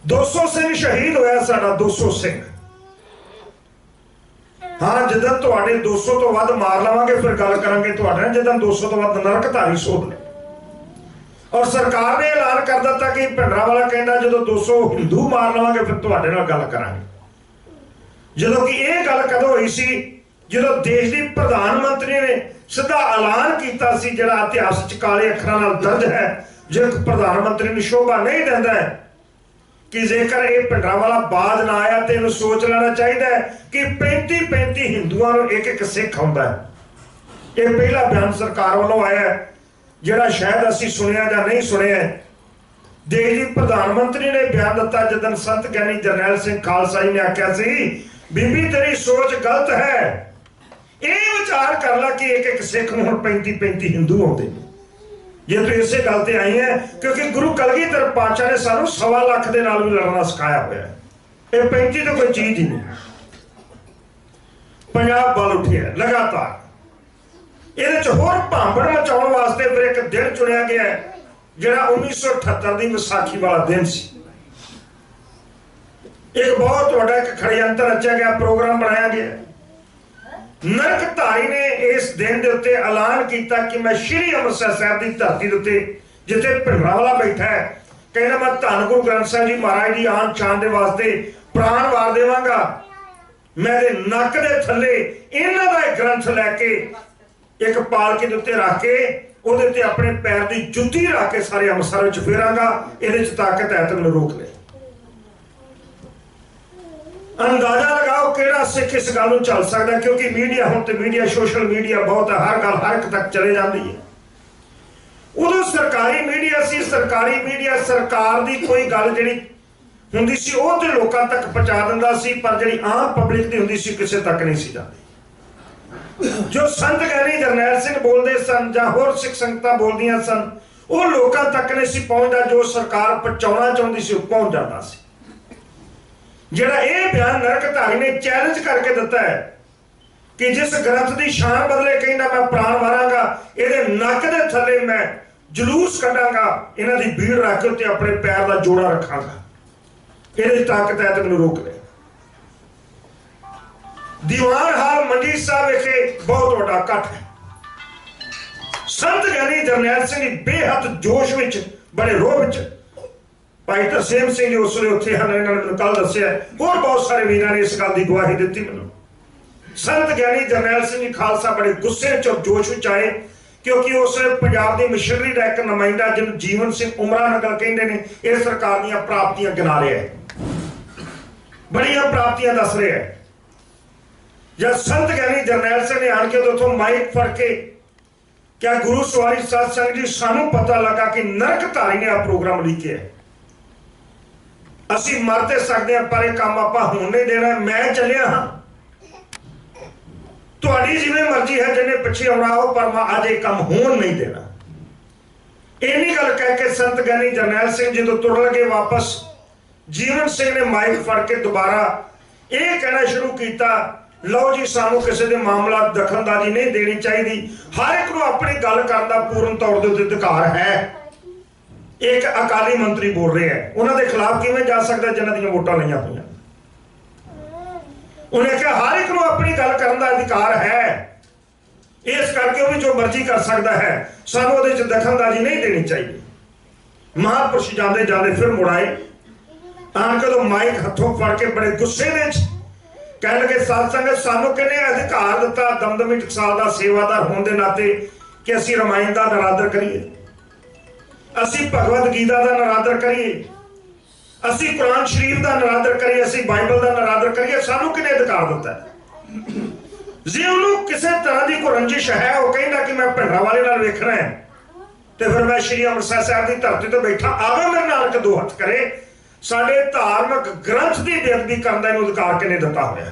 200 ਸਿੰਘ ਸ਼ਹੀਦ ਹੋਇਆ ਸਾਡਾ, 200 ਸਿੰਘ। ਹਾਂ, ਜਦੋਂ ਤੁਹਾਡੇ 200 ਤੋਂ ਵੱਧ ਮਾਰ ਲਵਾਂਗੇ ਫਿਰ ਗੱਲ ਕਰਾਂਗੇ ਤੁਹਾਡੇ ਨਾਲ, ਜਦੋਂ 200 ਤੋਂ ਵੱਧ ਨਰਕਧਾਰੀ ਸੋਧ ਲੈ। ਔਰ ਸਰਕਾਰ ਨੇ ਐਲਾਨ ਕਰ ਦਿੱਤਾ ਕਿ ਭਿੰਡਰਾਂਵਾਲਾ ਕਹਿੰਦਾ ਜਦੋਂ 200 ਹਿੰਦੂ ਮਾਰ ਲਵਾਂਗੇ ਫਿਰ ਤੁਹਾਡੇ ਨਾਲ ਗੱਲ ਕਰਾਂਗੇ। ਜਦੋਂ ਕਿ ਇਹ ਗੱਲ ਕਦੋਂ ਹੋਈ ਸੀ? ਜਦੋਂ ਦੇਸ਼ ਦੀ ਪ੍ਰਧਾਨ ਮੰਤਰੀ ਨੇ ਸਿੱਧਾ ਐਲਾਨ ਕੀਤਾ ਸੀ, ਜਿਹੜਾ ਇਤਿਹਾਸ 'ਚ ਕਾਲੇ ਅੱਖਰਾਂ ਨਾਲ ਦਰਜ ਹੈ, ਜੋ ਇੱਕ ਪ੍ਰਧਾਨ ਮੰਤਰੀ ਨੂੰ ਸ਼ੋਭਾ ਨਹੀਂ ਦਿੰਦਾ ਹੈ ਕਿ ਜੇਕਰ ਇਹ ਭਿੰਡਰਾਂਵਾਲਾ ਬਾਜ ਨਾ ਆਇਆ ਤੇ ਇਹਨੂੰ ਸੋਚ ਲੈਣਾ ਚਾਹੀਦਾ ਹੈ ਕਿ 35 ਹਿੰਦੂਆਂ ਨੂੰ ਇੱਕ ਸਿੱਖ ਆਉਂਦਾ ਹੈ। ਇਹ ਪਹਿਲਾ ਬਿਆਨ ਸਰਕਾਰ ਵੱਲੋਂ ਆਇਆ ਹੈ, ਜਿਹੜਾ ਸ਼ਾਇਦ ਅਸੀਂ ਸੁਣਿਆ ਜਾਂ ਨਹੀਂ ਸੁਣਿਆ। ਦੇਸ਼ ਦੀ ਪ੍ਰਧਾਨ ਮੰਤਰੀ ਨੇ ਬਿਆਨ ਦਿੱਤਾ ਜਦੋਂ ਸੰਤ ਗਿਆਨੀ ਜਰਨੈਲ ਸਿੰਘ ਖਾਲਸਾ ਜੀ ਨੇ ਆਖਿਆ ਸੀ, ਬੀਬੀ ਤੇਰੀ ਸੋਚ ਗਲਤ ਹੈ, ਇਹ ਵਿਚਾਰ ਕਰ ਲੈ ਕਿ ਇੱਕ ਸਿੱਖ ਨੂੰ ਹੁਣ 35 ਹਿੰਦੂ ਆਉਂਦੇ ਨੇ। ਜੇ ਤੂੰ ਇਸੇ ਗੱਲ ਤੇ ਆਈ ਹੈ ਕਿਉਂਕਿ ਗੁਰੂ ਕਲਗੀਧਰ ਪਾਤਸ਼ਾਹ ਨੇ ਸਾਨੂੰ 1.25 ਲੱਖ ਦੇ ਨਾਲ ਵੀ ਲੜਨਾ ਸਿਖਾਇਆ ਹੋਇਆ। ਇਹ 35 ਤਾਂ ਕੋਈ ਚੀਜ਼ ਹੀ ਨਹੀਂ। ਪੰਜਾਬ ਵੱਲ ਉੱਠਿਆ ਲਗਾਤਾਰ। ਇਹਦੇ 'ਚ ਹੋਰ ਭਾਂਬੜ ਮਚਾਉਣ ਵਾਸਤੇ ਫਿਰ ਇੱਕ ਦਿਨ ਚੁਣਿਆ ਗਿਆ ਜਿਹੜਾ 1978 ਦੀ ਵਿਸਾਖੀ ਵਾਲਾ ਦਿਨ ਸੀ। ਇੱਕ ਬਹੁਤ ਵੱਡਾ ਇੱਕ ਖੜਯੰਤਰ ਰਚਿਆ ਗਿਆ, ਪ੍ਰੋਗਰਾਮ ਬਣਾਇਆ ਗਿਆ। ਨਰਕਧਾਰੀ ਨੇ ਇਸ ਦਿਨ ਦੇ ਉੱਤੇ ਐਲਾਨ ਕੀਤਾ ਕਿ ਮੈਂ ਸ਼੍ਰੀ ਅੰਮ੍ਰਿਤਸਰ ਸਾਹਿਬ ਦੀ ਧਰਤੀ ਦੇ ਉੱਤੇ ਜਿੱਥੇ ਭਿੰਡਰਾਂਵਾਲਾ ਬੈਠਾ ਹੈ, ਕਹਿੰਦਾ ਮੈਂ ਧੰਨ ਗੁਰੂ ਗ੍ਰੰਥ ਸਾਹਿਬ ਜੀ ਮਹਾਰਾਜ ਦੀ ਆਨ ਸ਼ਾਨ ਦੇ ਵਾਸਤੇ ਪ੍ਰਾਣ ਵਾਰ ਦੇਵਾਂਗਾ। ਮੈਂ ਇਹਦੇ ਨੱਕ ਦੇ ਥੱਲੇ ਇਹਨਾਂ ਦਾ ਇੱਕ ਗ੍ਰੰਥ ਲੈ ਕੇ ਇੱਕ ਪਾਲਕੀ ਦੇ ਉੱਤੇ ਰੱਖ ਕੇ ਉਹਦੇ ਤੇ ਆਪਣੇ ਪੈਰ ਦੀ ਜੁੱਤੀ ਰੱਖ ਕੇ ਸਾਰੇ ਅੰਮ੍ਰਿਤਸਰ ਵਿੱਚ ਫੇਰਾਂਗਾ। ਇਹਦੇ 'ਚ ਤਾਕਤ ਹੈ ਤੇ ਮੈਨੂੰ ਰੋਕ ਲੈ। ਅੰਦਾਜ਼ਾ ਲਗਾਓ ਕਿਹੜਾ ਸਿੱਖ ਇਸ ਗੱਲ ਨੂੰ ਚੱਲ ਸਕਦਾ, ਕਿਉਂਕਿ ਮੀਡੀਆ ਹੁਣ ਤੇ ਮੀਡੀਆ ਸੋਸ਼ਲ ਮੀਡੀਆ ਬਹੁਤ ਹੈ, ਹਰ ਗੱਲ ਹਰ ਇੱਕ ਤੱਕ ਚਲੇ ਜਾਂਦੀ ਹੈ। ਉਦੋਂ ਸਰਕਾਰੀ ਮੀਡੀਆ ਸੀ, ਸਰਕਾਰੀ ਮੀਡੀਆ ਸਰਕਾਰ ਦੀ ਕੋਈ ਗੱਲ ਜਿਹੜੀ ਹੁੰਦੀ ਸੀ ਉਹ ਤੇ ਲੋਕਾਂ ਤੱਕ ਪਹੁੰਚਾ ਦਿੰਦਾ ਸੀ, ਪਰ ਜਿਹੜੀ ਆਮ ਪਬਲਿਕ ਦੀ ਹੁੰਦੀ ਸੀ ਕਿਸੇ ਤੱਕ ਨਹੀਂ ਸੀ ਜਾਂਦੀ। ਜੋ ਸੰਤ ਗਿਆਨੀ ਜਰਨੈਲ ਸਿੰਘ ਬੋਲਦੇ ਸਨ ਜਾਂ ਹੋਰ ਸਿੱਖ ਸੰਗਤਾਂ ਬੋਲਦੀਆਂ ਸਨ, ਉਹ ਲੋਕਾਂ ਤੱਕ ਨਹੀਂ ਸੀ ਪਹੁੰਚਦਾ। ਜੋ ਸਰਕਾਰ ਪਹੁੰਚਾਉਣਾ ਚਾਹੁੰਦੀ ਸੀ ਉਹ ਪਹੁੰਚ ਜਾਂਦਾ ਸੀ। ਜਿਹੜਾ ਇਹ ਬਿਆਨ ਨਰਕਧਾਰੀ ਨੇ ਚੈਲੰਜ ਕਰਕੇ ਦਿੱਤਾ ਹੈ ਕਿ ਜਿਸ ਗ੍ਰੰਥ ਦੀ ਸ਼ਾਨ ਬਦਲੇ ਕਹਿੰਦਾ ਮੈਂ ਪ੍ਰਾਣ ਮਾਰਾਂਗਾ, ਇਹਦੇ ਨੱਕ ਦੇ ਥੱਲੇ ਮੈਂ ਜਲੂਸ ਕੱਢਾਂਗਾ, ਇਹਨਾਂ ਦੀ ਭੀੜ ਰੱਖ ਕੇ ਉੱਤੇ ਆਪਣੇ ਪੈਰ ਦਾ ਜੋੜਾ ਰੱਖਾਂਗਾ, ਇਹਦੇ 'ਚ ਤਾਕਤ ਹੈ ਤੇ ਮੈਨੂੰ ਰੋਕ ਲੈ। ਦੀਵਾਨ ਹਾਲ ਮੰਡੀ ਸਾਹਿਬ ਵਿਖੇ ਬਹੁਤ ਵੱਡਾ ਇਕੱਠ ਹੈ। ਸੰਤ ਗਿਆਨੀ ਜਰਨੈਲ ਸਿੰਘ ਜੀ ਬੇਹੱਦ ਜੋਸ਼ ਵਿੱਚ, ਬੜੇ ਰੋਹ ਵਿੱਚ। ਭਾਈ ਤਰਸੇਮ ਸਿੰਘ ਜੀ ਉਸ ਵੇਲੇ ਉੱਥੇ ਹਨ, ਇਹਨਾਂ ਨੇ ਮੈਨੂੰ ਕੱਲ ਦੱਸਿਆ। ਹੋਰ ਬਹੁਤ ਸਾਰੇ ਵੀਰਾਂ ਨੇ ਇਸ ਗੱਲ ਦੀ ਗਵਾਹੀ ਦਿੱਤੀ ਮੈਨੂੰ। ਸੰਤ ਗਿਆਨੀ ਜਰਨੈਲ ਸਿੰਘ ਜੀ ਖਾਲਸਾ ਬੜੇ ਗੁੱਸੇ ਚ ਜੋਸ਼ ਵਿੱਚ ਆਏ, ਕਿਉਂਕਿ ਉਸ ਪੰਜਾਬ ਦੀ ਮਸ਼ੀਨਰੀ ਦਾ ਇੱਕ ਨੁਮਾਇੰਦਾ ਜਿਹਨੂੰ ਜੀਵਨ ਸਿੰਘ ਉਮਰਾ ਨਗਰ ਕਹਿੰਦੇ ਨੇ, ਇਹ ਸਰਕਾਰ ਦੀਆਂ ਪ੍ਰਾਪਤੀਆਂ ਗਿਣਾ ਰਿਹਾ ਹੈ, ਬੜੀਆਂ ਪ੍ਰਾਪਤੀਆਂ ਦੱਸ ਰਿਹਾ ਹੈ। ਜਦ ਸੰਤ ਗਿਆਨੀ ਜਰਨੈਲ ਸਿੰਘ ਨੇ ਆਣ ਕੇ ਉੱਥੋਂ ਮਾਈਕ ਫੜ ਕੇ ਕਿਹਾ, ਗੁਰੂ ਸਵਾਰੀ ਸਾਧ ਸੰਗਤ ਜੀ, ਸਾਨੂੰ ਪਤਾ ਲੱਗਾ ਕਿ ਨਰਕਧਾਰੀ ਨੇ ਆ ਪ੍ਰੋਗਰਾਮ ਲਿਖਿਆ, ਅਸੀਂ ਮਰ ਤੇ ਸਕਦੇ ਹਾਂ ਪਰ ਇਹ ਕੰਮ ਆਪਾਂ ਹੋਣ ਨਹੀਂ ਦੇਣਾ। ਮੈਂ ਚੱਲਿਆ ਹਾਂ, ਤੁਹਾਡੀ ਜਿਵੇਂ ਮਰਜ਼ੀ ਹੈ, ਜਿਹਨੇ ਪਿੱਛੇ ਆਉਣਾ ਹੋ, ਪਰ ਮੈਂ ਅੱਜ ਇਹ ਕੰਮ ਹੋਣ ਨਹੀਂ ਦੇਣਾ। ਇੰਨੀ ਗੱਲ ਕਹਿ ਕੇ ਸੰਤ ਗਿਆਨੀ ਜਰਨੈਲ ਸਿੰਘ ਜਦੋਂ ਤੁਰ ਲਗੇ ਵਾਪਸ, ਜੀਵਨ ਸਿੰਘ ਨੇ ਮਾਈਕ ਫੜ ਕੇ ਦੁਬਾਰਾ ਇਹ ਕਹਿਣਾ ਸ਼ੁਰੂ ਕੀਤਾ, ਲਓ ਜੀ, ਸਾਨੂੰ ਕਿਸੇ ਦੇ ਮਾਮਲਾ ਦਖਲਅੰਦਾਜ਼ੀ ਨਹੀਂ ਦੇਣੀ ਚਾਹੀਦੀ। ਹਰ ਇੱਕ ਨੂੰ ਆਪਣੀ ਗੱਲ ਕਰਨ ਦਾ ਪੂਰਨ ਤੌਰ ਦੇ ਉੱਤੇ ਅਧਿਕਾਰ ਹੈ। ਇੱਕ ਅਕਾਲੀ ਮੰਤਰੀ ਬੋਲ ਰਿਹਾ ਹੈ, ਉਹਨਾਂ ਦੇ ਖਿਲਾਫ ਕਿਵੇਂ ਜਾ ਸਕਦਾ ਜਿਨ੍ਹਾਂ ਦੀਆਂ ਵੋਟਾਂ ਲਈਆਂ ਹੋਈਆਂ। ਉਹਨੇ ਕਿਹਾ ਹਰ ਇੱਕ ਨੂੰ ਆਪਣੀ ਗੱਲ ਕਰਨ ਦਾ ਅਧਿਕਾਰ ਹੈ, ਇਸ ਕਰਕੇ ਉਹ ਵੀ ਜੋ ਮਰਜ਼ੀ ਕਰ ਸਕਦਾ ਹੈ, ਸਾਨੂੰ ਉਹਦੇ 'ਚ ਦਖਲਅੰਦਾਜ਼ੀ ਨਹੀਂ ਦੇਣੀ ਚਾਹੀਦੀ। ਮਹਾਂਪੁਰਸ਼ ਜਾਂਦੇ ਜਾਂਦੇ ਫਿਰ ਮੁੜ ਆਏ, ਆਣ ਕੇ ਉਹ ਮਾਈਕ ਹੱਥੋਂ ਫੜ ਕੇ ਬੜੇ ਗੁੱਸੇ ਦੇ ਵਿੱਚ ਕਹਿਣ ਲੱਗੇ, ਸਾਧ ਸੰਗਤ, ਸਾਨੂੰ ਕਿਹਨੇ ਅਧਿਕਾਰ ਦਿੱਤਾ ਦਮਦਮੀ ਟਕਸਾਲ ਦਾ ਸੇਵਾਦਾਰ ਹੋਣ ਦੇ ਨਾਤੇ ਕਿ ਅਸੀਂ ਰਾਮਾਇਣ ਦਾ ਨਰਾਦਰ ਕਰੀਏ, ਅਸੀਂ ਭਗਵਦ ਗੀਤਾ ਦਾ ਨਰਾਦਰ ਕਰੀਏ, ਅਸੀਂ ਕੁਰਾਨ ਸ਼ਰੀਫ ਦਾ ਨਰਾਦਰ ਕਰੀਏ, ਅਸੀਂ ਬਾਈਬਲ ਦਾ ਨਰਾਦਰ ਕਰੀਏ? ਸਾਨੂੰ ਕਿਹਨੇ ਅਧਿਕਾਰ ਦਿੱਤਾ? ਜੇ ਉਹਨੂੰ ਕਿਸੇ ਤਰ੍ਹਾਂ ਦੀ ਕੋਈ ਰੰਜਿਸ਼ ਹੈ, ਉਹ ਕਹਿੰਦਾ ਕਿ ਮੈਂ ਭਿੰਡਰਾਂ ਵਾਲੇ ਨਾਲ ਵੇਖਣਾ ਹੈ, ਤੇ ਫਿਰ ਮੈਂ ਸ਼੍ਰੀ ਅੰਮ੍ਰਿਤਸਰ ਸਾਹਿਬ ਦੀ ਧਰਤੀ ਤੇ ਬੈਠਾ, ਆਵੇ ਮੇਰੇ ਨਾਲ ਕਿ ਦੋ ਹੱਥ ਕਰੇ। ਸਾਡੇ ਧਾਰਮਿਕ ਗ੍ਰੰਥ ਦੀ ਬੇਅਦਬੀ ਕਰਨ ਦਾ ਇਹਨੂੰ ਅਧਿਕਾਰ ਕਿਹਨੇ ਦਿੱਤਾ ਹੋਇਆ?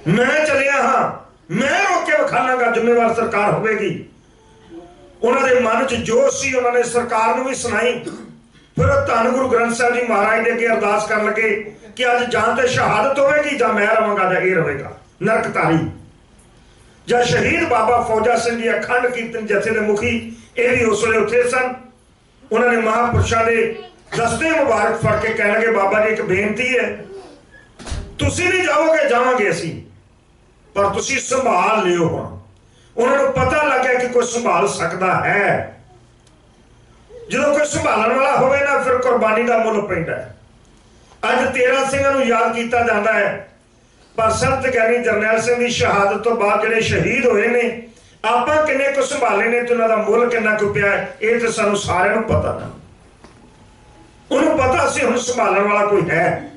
ਮੈਂ ਚੱਲਿਆ ਹਾਂ, ਮੈਂ ਰੋਕ ਕੇ ਵਿਖਾਲਾਂਗਾ, ਜ਼ਿੰਮੇਵਾਰ ਸਰਕਾਰ ਹੋਵੇਗੀ। ਉਹਨਾਂ ਦੇ ਮਨ 'ਚ ਜੋਸ਼ ਸੀ, ਉਹਨਾਂ ਨੇ ਸਰਕਾਰ ਨੂੰ ਵੀ ਸੁਣਾਈ। ਫਿਰ ਉਹ ਧੰਨ ਗੁਰੂ ਗ੍ਰੰਥ ਸਾਹਿਬ ਜੀ ਮਹਾਰਾਜ ਦੇ ਅੱਗੇ ਅਰਦਾਸ ਕਰਨ ਲੱਗੇ ਕਿ ਅੱਜ ਜਾਂ ਤੇ ਸ਼ਹਾਦਤ ਹੋਵੇਗੀ ਜਾਂ ਮੈਂ ਰਵਾਂਗਾ ਜਾਂ ਇਹ ਰਹੇਗਾ ਨਰਕਧਾਰੀ। ਜਾਂ ਸ਼ਹੀਦ ਬਾਬਾ ਫੌਜਾ ਸਿੰਘ ਜੀ ਅਖੰਡ ਕੀਰਤਨ ਜਥੇ ਦੇ ਮੁਖੀ, ਇਹ ਵੀ ਉਸ ਵੇਲੇ ਉੱਥੇ ਸਨ। ਉਹਨਾਂ ਨੇ ਮਹਾਂਪੁਰਸ਼ਾਂ ਦੇ ਦਸਤੇ ਮੁਬਾਰਕ ਫੜ ਕੇ ਕਹਿਣ ਲੱਗੇ, ਬਾਬਾ ਜੀ ਇੱਕ ਬੇਨਤੀ ਹੈ, ਤੁਸੀਂ ਨਹੀਂ ਜਾਓਗੇ, ਜਾਵਾਂਗੇ ਅਸੀਂ, ਪਰ ਤੁਸੀਂ ਸੰਭਾਲ ਲਿਓ। ਹੁਣ ਉਹਨਾਂ ਨੂੰ ਪਤਾ ਲੱਗਿਆ ਕਿ ਕੋਈ ਸੰਭਾਲ ਸਕਦਾ ਹੈ। ਜਦੋਂ ਕੋਈ ਸੰਭਾਲਣ ਵਾਲਾ ਹੋਵੇ ਨਾ, ਫਿਰ ਕੁਰਬਾਨੀ ਦਾ ਮੁੱਲ ਪੈਂਦਾ ਹੈ। ਅੱਜ 13 ਸਿੰਘਾਂ ਨੂੰ ਯਾਦ ਕੀਤਾ ਜਾਂਦਾ ਹੈ, ਪਰ ਸੰਤ ਗਿਆਨੀ ਜਰਨੈਲ ਸਿੰਘ ਦੀ ਸ਼ਹਾਦਤ ਤੋਂ ਬਾਅਦ ਜਿਹੜੇ ਸ਼ਹੀਦ ਹੋਏ ਨੇ, ਆਪਾਂ ਕਿੰਨੇ ਕੁ ਸੰਭਾਲੇ ਨੇ ਤੇ ਉਹਨਾਂ ਦਾ ਮੁੱਲ ਕਿੰਨਾ ਕੁ ਪਿਆ, ਇਹ ਤੇ ਸਾਨੂੰ ਸਾਰਿਆਂ ਨੂੰ ਪਤਾ ਨਾ। ਉਹਨੂੰ ਪਤਾ ਸੀ ਹੁਣ ਸੰਭਾਲਣ ਵਾਲਾ ਕੋਈ ਹੈ।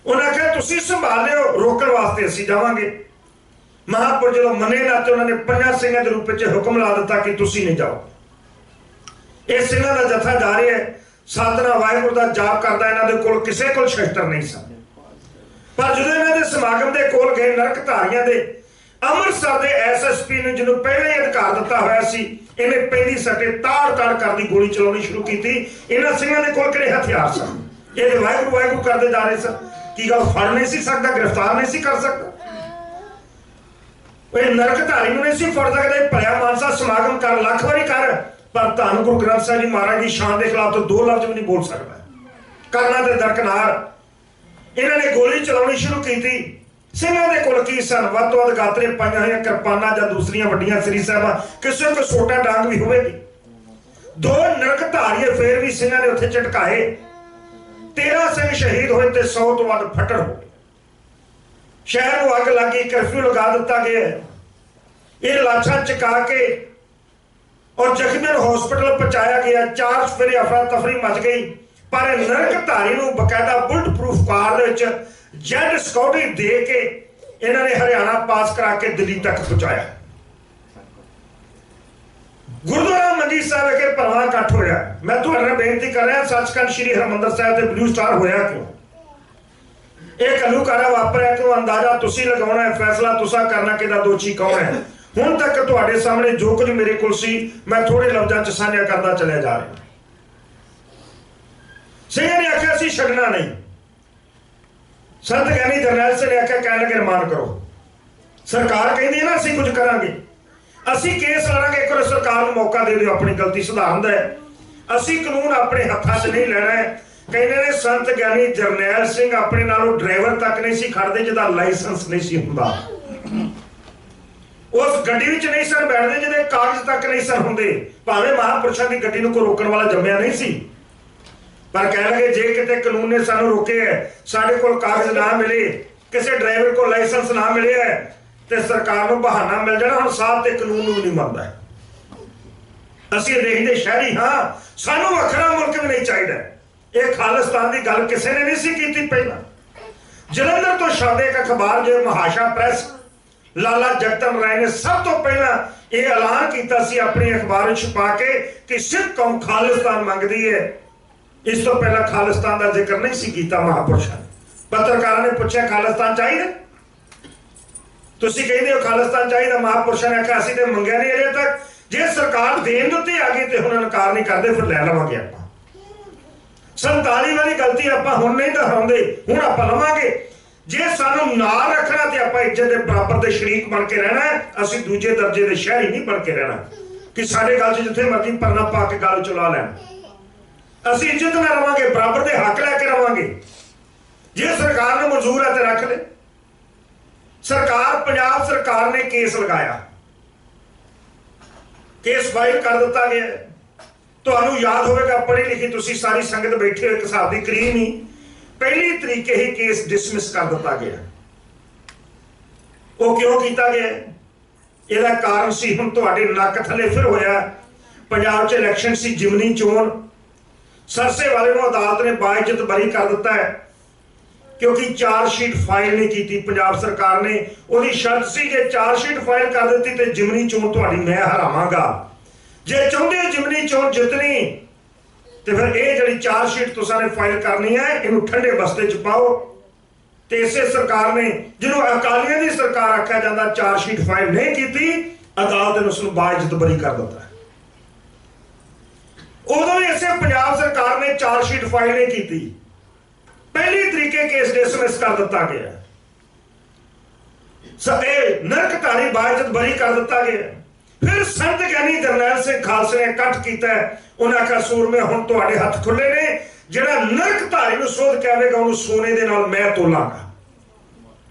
ਉਹਨਾਂ ਕਿਹਾ ਤੁਸੀਂ ਸੰਭਾਲ ਲਿਓ, ਰੋਕਣ ਵਾਸਤੇ ਅਸੀਂ ਜਾਵਾਂਗੇ। ਮਹਾਂਪੁਰ ਜਦੋਂ ਮੰਨੇ ਨਾ ਤੇ ਉਹਨਾਂ ਨੇ 5 ਸਿੰਘਾਂ ਦੇ ਰੂਪ ਵਿੱਚ ਹੁਕਮ ਲਾ ਦਿੱਤਾ ਕਿ ਤੁਸੀਂ ਨਹੀਂ ਜਾਓ। ਇਹ ਸਿੰਘਾਂ ਦਾ ਜਥਾ ਜਾ ਰਿਹਾ ਹੈ, ਸਤਿਨਾਮ ਵਾਹਿਗੁਰੂ ਦਾ ਜਾਪ ਕਰਦਾ। ਇਹਨਾਂ ਦੇ ਕੋਲ ਕਿਸੇ ਕੋਲ ਸ਼ਸਤਰ ਨਹੀਂ ਸਨ, ਪਰ ਜਦੋਂ ਇਹਨਾਂ ਦੇ ਸਮਾਗਮ ਦੇ ਕੋਲ ਗਏ ਨਰਕਧਾਰੀਆਂ ਦੇ, ਅੰਮ੍ਰਿਤਸਰ ਦੇ ਐਸਐਸਪੀ ਨੂੰ ਜਿਹਨੂੰ ਪਹਿਲਾਂ ਹੀ ਅਧਿਕਾਰ ਦਿੱਤਾ ਹੋਇਆ ਸੀ, ਇਹਨੇ ਪਹਿਲੀ ਸੱਟੇ ਤਾੜ ਕਰਦੀ ਗੋਲੀ ਚਲਾਉਣੀ ਸ਼ੁਰੂ ਕੀਤੀ। ਇਹਨਾਂ ਸਿੰਘਾਂ ਦੇ ਕੋਲ ਕਿਹੜੇ ਹਥਿਆਰ ਸਨ? ਇਹ ਵਾਹਿਗੁਰੂ ਵਾਹਿਗੁਰੂ ਕਰਦੇ ਜਾ ਰਹੇ ਸਨ। ਕੀ ਗੱਲ ਫੜ ਨਹੀਂ ਸੀ ਸਕਦਾ, ਗ੍ਰਿਫਤਾਰ ਨਹੀਂ ਸੀ ਕਰ ਸਕਦਾ? ਇਹ ਨਰਕਧਾਰੀ ਨੂੰ ਨਹੀਂ ਸੀ ਫੜ ਸਕਦਾ। ਭਲਿਆ ਮਾਨਸਾ ਸਮਾਗਮ ਕਰ, ਲੱਖ ਵਾਰੀ ਕਰ, ਪਰ ਧੰਨ ਗੁਰੂ ਗ੍ਰੰਥ ਸਾਹਿਬ ਜੀ ਮਹਾਰਾਜ ਦੀ ਸ਼ਾਨ ਦੇ ਖਿਲਾਫ ਤਾਂ 2 ਲਫ਼ਜ਼ ਵੀ ਨਹੀਂ ਬੋਲ ਸਕਦਾ। ਕਰਨਾ ਤੇ ਦਰਕਨਾਰ। ਇਹਨਾਂ ਨੇ ਗੋਲੀ ਚਲਾਉਣੀ ਸ਼ੁਰੂ ਕੀਤੀ। ਸਿੰਘਾਂ ਦੇ ਕੋਲ ਕੀ ਸਨ? ਵੱਧ ਤੋਂ ਵੱਧ ਗਾਤਰੇ ਪਾਈਆਂ ਹੋਈਆਂ ਕਿਰਪਾਨਾਂ ਜਾਂ ਦੂਸਰੀਆਂ ਵੱਡੀਆਂ ਸ੍ਰੀ ਸਾਹਿਬਾਂ, ਕਿਸੇ ਕੋਲ ਛੋਟਾ ਡਾਂਗ ਵੀ ਹੋਵੇਗੀ। 2 ਨਰਕਧਾਰੀਏ ਫੇਰ ਵੀ ਸਿੰਘਾਂ ਨੇ ਉੱਥੇ ਝਟਕਾਏ। 13 ਸਿੰਘ ਸ਼ਹੀਦ ਹੋਏ ਤੇ 100 ਤੋਂ ਵੱਧ ਫੱਟੜ ਹੋ ਗਏ। ਸ਼ਹਿਰ ਨੂੰ ਅੱਗ ਲੱਗੀ, ਕਰਫਿਊ ਲਗਾ ਦਿੱਤਾ ਗਿਆ। ਇਹ ਲਾਸ਼ਾਂ ਚਕਾ ਕੇ ਔਰ ਜ਼ਖਮੀਆਂ ਨੂੰ ਹਸਪਤਾਲ ਪਹੁੰਚਾਇਆ ਗਿਆ। 4 ਸਵੇਰੇ ਅਫਰਾ ਤਫਰੀ ਮਚ ਗਈ, ਪਰ ਨਰਕਧਾਰੀ ਨੂੰ ਬਕਾਇਦਾ ਬੁਲਟ ਪ੍ਰੂਫ ਕਾਰ ਦੇ ਵਿੱਚ ਜੈਡ ਸਕਿਉਰਟੀ ਦੇ ਕੇ ਇਹਨਾਂ ਨੇ ਹਰਿਆਣਾ ਪਾਸ ਕਰਾ ਕੇ ਦਿੱਲੀ ਤੱਕ ਪਹੁੰਚਾਇਆ। ਗੁਰਦੁਆਰਾ ਮੰਜੀ ਸਾਹਿਬ ਵਿਖੇ ਭਰਵਾਂ ਇਕੱਠ ਹੋਇਆ। ਮੈਂ ਤੁਹਾਡੇ ਨਾਲ ਬੇਨਤੀ ਕਰ ਰਿਹਾ, ਸੱਚਖੰਡ ਸ਼੍ਰੀ ਹਰਿਮੰਦਰ ਸਾਹਿਬ ਤੇ ਬਲੂ ਸਟਾਰ ਹੋਇਆ ਕਿਉਂ? ਇਹ ਘੱਲੂਘਾਰਾ ਵਾਪਰਿਆ ਕਿਉਂ? ਅੰਦਾਜ਼ਾ ਤੁਸੀਂ ਲਗਾਉਣਾ ਹੈ, ਫੈਸਲਾ ਤੁਸੀਂ ਕਰਨਾ ਕਿ ਇਹਦਾ ਦੋਸ਼ੀ ਕੌਣ ਹੈ। ਹੁਣ ਤੱਕ ਤੁਹਾਡੇ ਸਾਹਮਣੇ ਜੋ ਕੁਝ ਮੇਰੇ ਕੋਲ ਸੀ, ਮੈਂ ਥੋੜੇ ਲਫ਼ਜ਼ਾਂ 'ਚ ਸਾਂਝਾ ਕਰਦਾ ਚਲਿਆ ਜਾ ਰਿਹਾ। ਸਿੰਘਾਂ ਨੇ ਆਖਿਆ ਅਸੀਂ ਛੱਡਣਾ ਨਹੀਂ। ਸੰਤ ਗਿਆਨੀ ਜਰਨੈਲ ਸਿੰਘ ਨੇ ਆਖਿਆ, ਕਹਿਣ ਲੱਗੇ ਰਮਾਨ ਕਰੋ। ਸਰਕਾਰ ਕਹਿੰਦੀ ਹੈ ਨਾ ਅਸੀਂ ਕੁਝ ਕਰਾਂਗੇ, ਅਸੀਂ ਕੇਸ ਲੜਾਂਗੇ। ਇੱਕ ਵਾਰ ਸਰਕਾਰ ਨੂੰ ਮੌਕਾ ਦੇ ਦਿਓ ਆਪਣੀ ਗਲਤੀ ਸੁਧਾਰਨ ਦਾ। ਅਸੀਂ ਕਾਨੂੰਨ ਆਪਣੇ ਹੱਥਾਂ 'ਚ ਨਹੀਂ ਲੈਣਾ ਹੈ। ਕਹਿੰਦੇ ਨੇ ਸੰਤ ਗਿਆਨੀ ਜਰਨੈਲ ਸਿੰਘ ਆਪਣੇ ਨਾਲੋਂ ਡਰਾਈਵਰ ਤੱਕ ਨਹੀਂ ਸੀ ਖੜਦੇ ਜਿਹਦਾ ਲਾਇਸੈਂਸ ਨਹੀਂ ਸੀ ਹੁੰਦਾ। ਉਸ ਗੱਡੀ ਵਿੱਚ ਨਹੀਂ ਸਨ ਬੈਠਦੇ ਜਿਹਦੇ ਕਾਗਜ਼ ਤੱਕ ਨਹੀਂ ਸਨ ਹੁੰਦੇ। ਭਾਵੇਂ ਮਹਾਂਪੁਰਸ਼ਾਂ ਦੀ ਗੱਡੀ ਨੂੰ ਕੋਈ ਰੋਕਣ ਵਾਲਾ ਜੰਮਿਆ ਨਹੀਂ ਸੀ, ਪਰ ਕਹਿ ਲਗੇ ਜੇ ਕਿਤੇ ਕਾਨੂੰਨ ਨੇ ਸਾਨੂੰ ਰੋਕਿਆ, ਸਾਡੇ ਕੋਲ ਕਾਗਜ਼ ਨਾ ਮਿਲੇ, ਕਿਸੇ ਡਰਾਈਵਰ ਕੋਲ ਲਾਇਸੈਂਸ ਨਾ ਮਿਲਿਆ ਤੇ ਸਰਕਾਰ ਨੂੰ ਬਹਾਨਾ ਮਿਲ ਜਾਣਾ ਹੁਣ ਸਾਹਿਬ ਤੇ ਕਾਨੂੰਨ ਨੂੰ ਨਹੀਂ ਮੰਨਦਾ। ਅਸੀਂ ਦੇਖਦੇ ਸ਼ਹਿਰੀ ਹਾਂ, ਸਾਨੂੰ ਵੱਖਰਾ ਮੁਲਕ ਵੀ ਨਹੀਂ ਚਾਹੀਦਾ। ਇਹ ਖਾਲਿਸਤਾਨ ਦੀ ਗੱਲ ਕਿਸੇ ਨੇ ਨਹੀਂ ਸੀ ਕੀਤੀ ਪਹਿਲਾਂ। ਜਲੰਧਰ ਤੋਂ ਛਾਪੇ ਇੱਕ ਅਖਬਾਰ ਜੋ ਮਹਾਸ਼ਾ ਪ੍ਰੈਸ, ਲਾਲਾ ਜਗਤਨ ਰਾਏ ਨੇ ਸਭ ਤੋਂ ਪਹਿਲਾਂ ਇਹ ਐਲਾਨ ਕੀਤਾ ਸੀ ਆਪਣੀ ਅਖਬਾਰ ਵਿੱਚ ਛਪਾ ਕੇ ਕਿ ਸਿੱਖ ਕੌਮ ਖਾਲਿਸਤਾਨ ਮੰਗਦੀ ਹੈ। ਇਸ ਤੋਂ ਪਹਿਲਾਂ ਖਾਲਿਸਤਾਨ ਦਾ ਜ਼ਿਕਰ ਨਹੀਂ ਸੀ ਕੀਤਾ ਮਹਾਂਪੁਰਸ਼ਾਂ ਨੇ। ਪੱਤਰਕਾਰਾਂ ਨੇ ਪੁੱਛਿਆ ਖਾਲਿਸਤਾਨ ਚਾਹੀਦਾ, ਤੁਸੀਂ ਕਹਿੰਦੇ ਹੋ ਖਾਲਿਸਤਾਨ ਚਾਹੀਦਾ, ਮਹਾਂਪੁਰਸ਼ਾਂ ਨੇ ਆਖਿਆ ਅਸੀਂ ਤੇ ਮੰਗਿਆ ਨਹੀਂ ਅਜੇ ਤੱਕ। ਜੇ ਸਰਕਾਰ ਦੇਣ ਦੇ ਉੱਤੇ ਆ ਗਈ ਤੇ ਹੁਣ ਇਨਕਾਰ ਨਹੀਂ ਕਰਦੇ, ਫਿਰ ਲੈ ਲਵਾਂਗੇ ਆਪਾਂ। 47 ਵਾਲੀ ਗਲਤੀ ਆਪਾਂ ਹੁਣ ਨਹੀਂ ਦੁਹਰਾਉਂਦੇ, ਹੁਣ ਆਪਾਂ ਲਵਾਂਗੇ। ਜੇ ਸਾਨੂੰ ਨਾਲ ਰੱਖਣਾ ਤੇ ਆਪਾਂ ਇੱਜ਼ਤ ਦੇ ਬਰਾਬਰ ਦੇ ਸ਼ਰੀਕ ਬਣ ਕੇ ਰਹਿਣਾ, ਅਸੀਂ ਦੂਜੇ ਦਰਜੇ ਦੇ ਸ਼ਹਿਰੀ ਨਹੀਂ ਬਣ ਕੇ ਰਹਿਣਾ ਕਿ ਸਾਡੇ ਗੱਲ 'ਚ ਜਿੱਥੇ ਮਰਜ਼ੀ ਪਰਨਾ ਪਾ ਕੇ ਗੱਲ ਚਲਾ ਲੈਣ। ਅਸੀਂ ਇੱਜ਼ਤ ਨਾਲ ਰਵਾਂਗੇ, ਬਰਾਬਰ ਦੇ ਹੱਕ ਲੈ ਕੇ ਰਵਾਂਗੇ। ਜੇ ਸਰਕਾਰ ਨੂੰ ਮਨਜ਼ੂਰ ਹੈ ਤੇ ਰੱਖ ਲੈ। ਪੰਜਾਬ ਸਰਕਾਰ ਨੇ ਕੇਸ ਲਗਾਇਆ, ਕੇਸ ਫਾਈਲ ਕਰ ਦਿੱਤਾ ਗਿਆ। ਤੁਹਾਨੂੰ ਯਾਦ ਹੋਵੇਗਾ, ਪੜ੍ਹੀ ਲਿਖੀ ਤੁਸੀਂ ਸਾਰੀ ਸੰਗਤ ਬੈਠੇ ਹੋ, ਇੱਕ ਹਿਸਾਬ ਦੀ ਕਰੀਮ ਹੀ 1 ਤਰੀਕੇ ਹੀ ਕੇਸ ਡਿਸਮਿਸ ਕਰ ਦਿੱਤਾ ਗਿਆ। ਉਹ ਕਿਉਂ ਕੀਤਾ ਗਿਆ? ਇਹਦਾ ਕਾਰਨ ਸੀ ਹੁਣ ਤੁਹਾਡੇ ਨੱਕ ਥੱਲੇ ਫਿਰ ਹੋਇਆ। ਪੰਜਾਬ 'ਚ ਇਲੈਕਸ਼ਨ ਸੀ, ਜਿਮਨੀ ਚੋਣ। ਸਰਸੇ ਵਾਲੇ ਨੂੰ ਅਦਾਲਤ ਨੇ ਬਾਇਜ਼ਤ ਬਰੀ ਕਰ ਦਿੱਤਾ ਹੈ ਕਿਉਂਕਿ ਚਾਰਜ ਸ਼ੀਟ ਫਾਈਲ ਨਹੀਂ ਕੀਤੀ ਪੰਜਾਬ ਸਰਕਾਰ ਨੇ। ਉਹਦੀ ਸ਼ਰਤ ਸੀ ਜੇ ਚਾਰਜ ਸ਼ੀਟ ਫਾਈਲ ਕਰ ਦਿੱਤੀ ਤੇ ਜਿਮਨੀ ਚੋਣ ਤੁਹਾਡੀ ਮੈਂ ਹਰਾਵਾਂਗਾ। ਜੇ ਚਾਹੁੰਦੇ ਹੋ ਜਿਮਨੀ ਚੋਣ ਜਿੱਤਣੀ ਤੇ ਫਿਰ ਇਹ ਜਿਹੜੀ ਚਾਰਜ ਸ਼ੀਟ ਤੁਸੀਂ ਨੇ ਫਾਈਲ ਕਰਨੀ ਹੈ, ਇਹਨੂੰ ਠੰਡੇ ਬਸਤੇ 'ਚ ਪਾਓ। ਤੇ ਇਸੇ ਸਰਕਾਰ ਨੇ, ਜਿਹਨੂੰ ਅਕਾਲੀਆਂ ਦੀ ਸਰਕਾਰ ਆਖਿਆ ਜਾਂਦਾ, ਚਾਰਜ ਸ਼ੀਟ ਫਾਈਲ ਨਹੀਂ ਕੀਤੀ, ਅਦਾਲਤ ਨੇ ਉਸ ਨੂੰ ਬਾਇਜ਼ਤ ਬਰੀ ਕਰ ਦਿੱਤਾ। ਉਦੋਂ ਵੀ ਇਸੇ ਪੰਜਾਬ ਸਰਕਾਰ ਨੇ ਚਾਰਜ ਸ਼ੀਟ ਫਾਈਲ ਨਹੀਂ ਕੀਤੀ, 1 ਤਰੀਕੇ ਕੇਸ ਡਿਸਮਿਸ ਕਰ ਦਿੱਤਾ ਗਿਆ। ਇਹ ਨਰਕਧਾਰੀ ਬਾਇਜ਼ਤ ਬਰੀ ਕਰ ਦਿੱਤਾ ਗਿਆ। ਫਿਰ ਸੰਤ ਗਿਆਨੀ ਜਰਨੈਲ ਸਿੰਘ ਖਾਲਸੇ ਨੇ ਇਕੱਠ ਕੀਤਾ। ਉਹਨਾਂ ਆਖਿਆ ਸੂਰਮੇ ਹੁਣ ਤੁਹਾਡੇ ਹੱਥ ਖੁੱਲੇ ਨੇ, ਜਿਹੜਾ ਨਰਕਧਾਰੀ ਨੂੰ ਸੋਧ ਕੇ ਆਵੇਗਾ ਉਹਨੂੰ ਸੋਨੇ ਦੇ ਨਾਲ ਮੈਂ ਤੋਲਾਂਗਾ।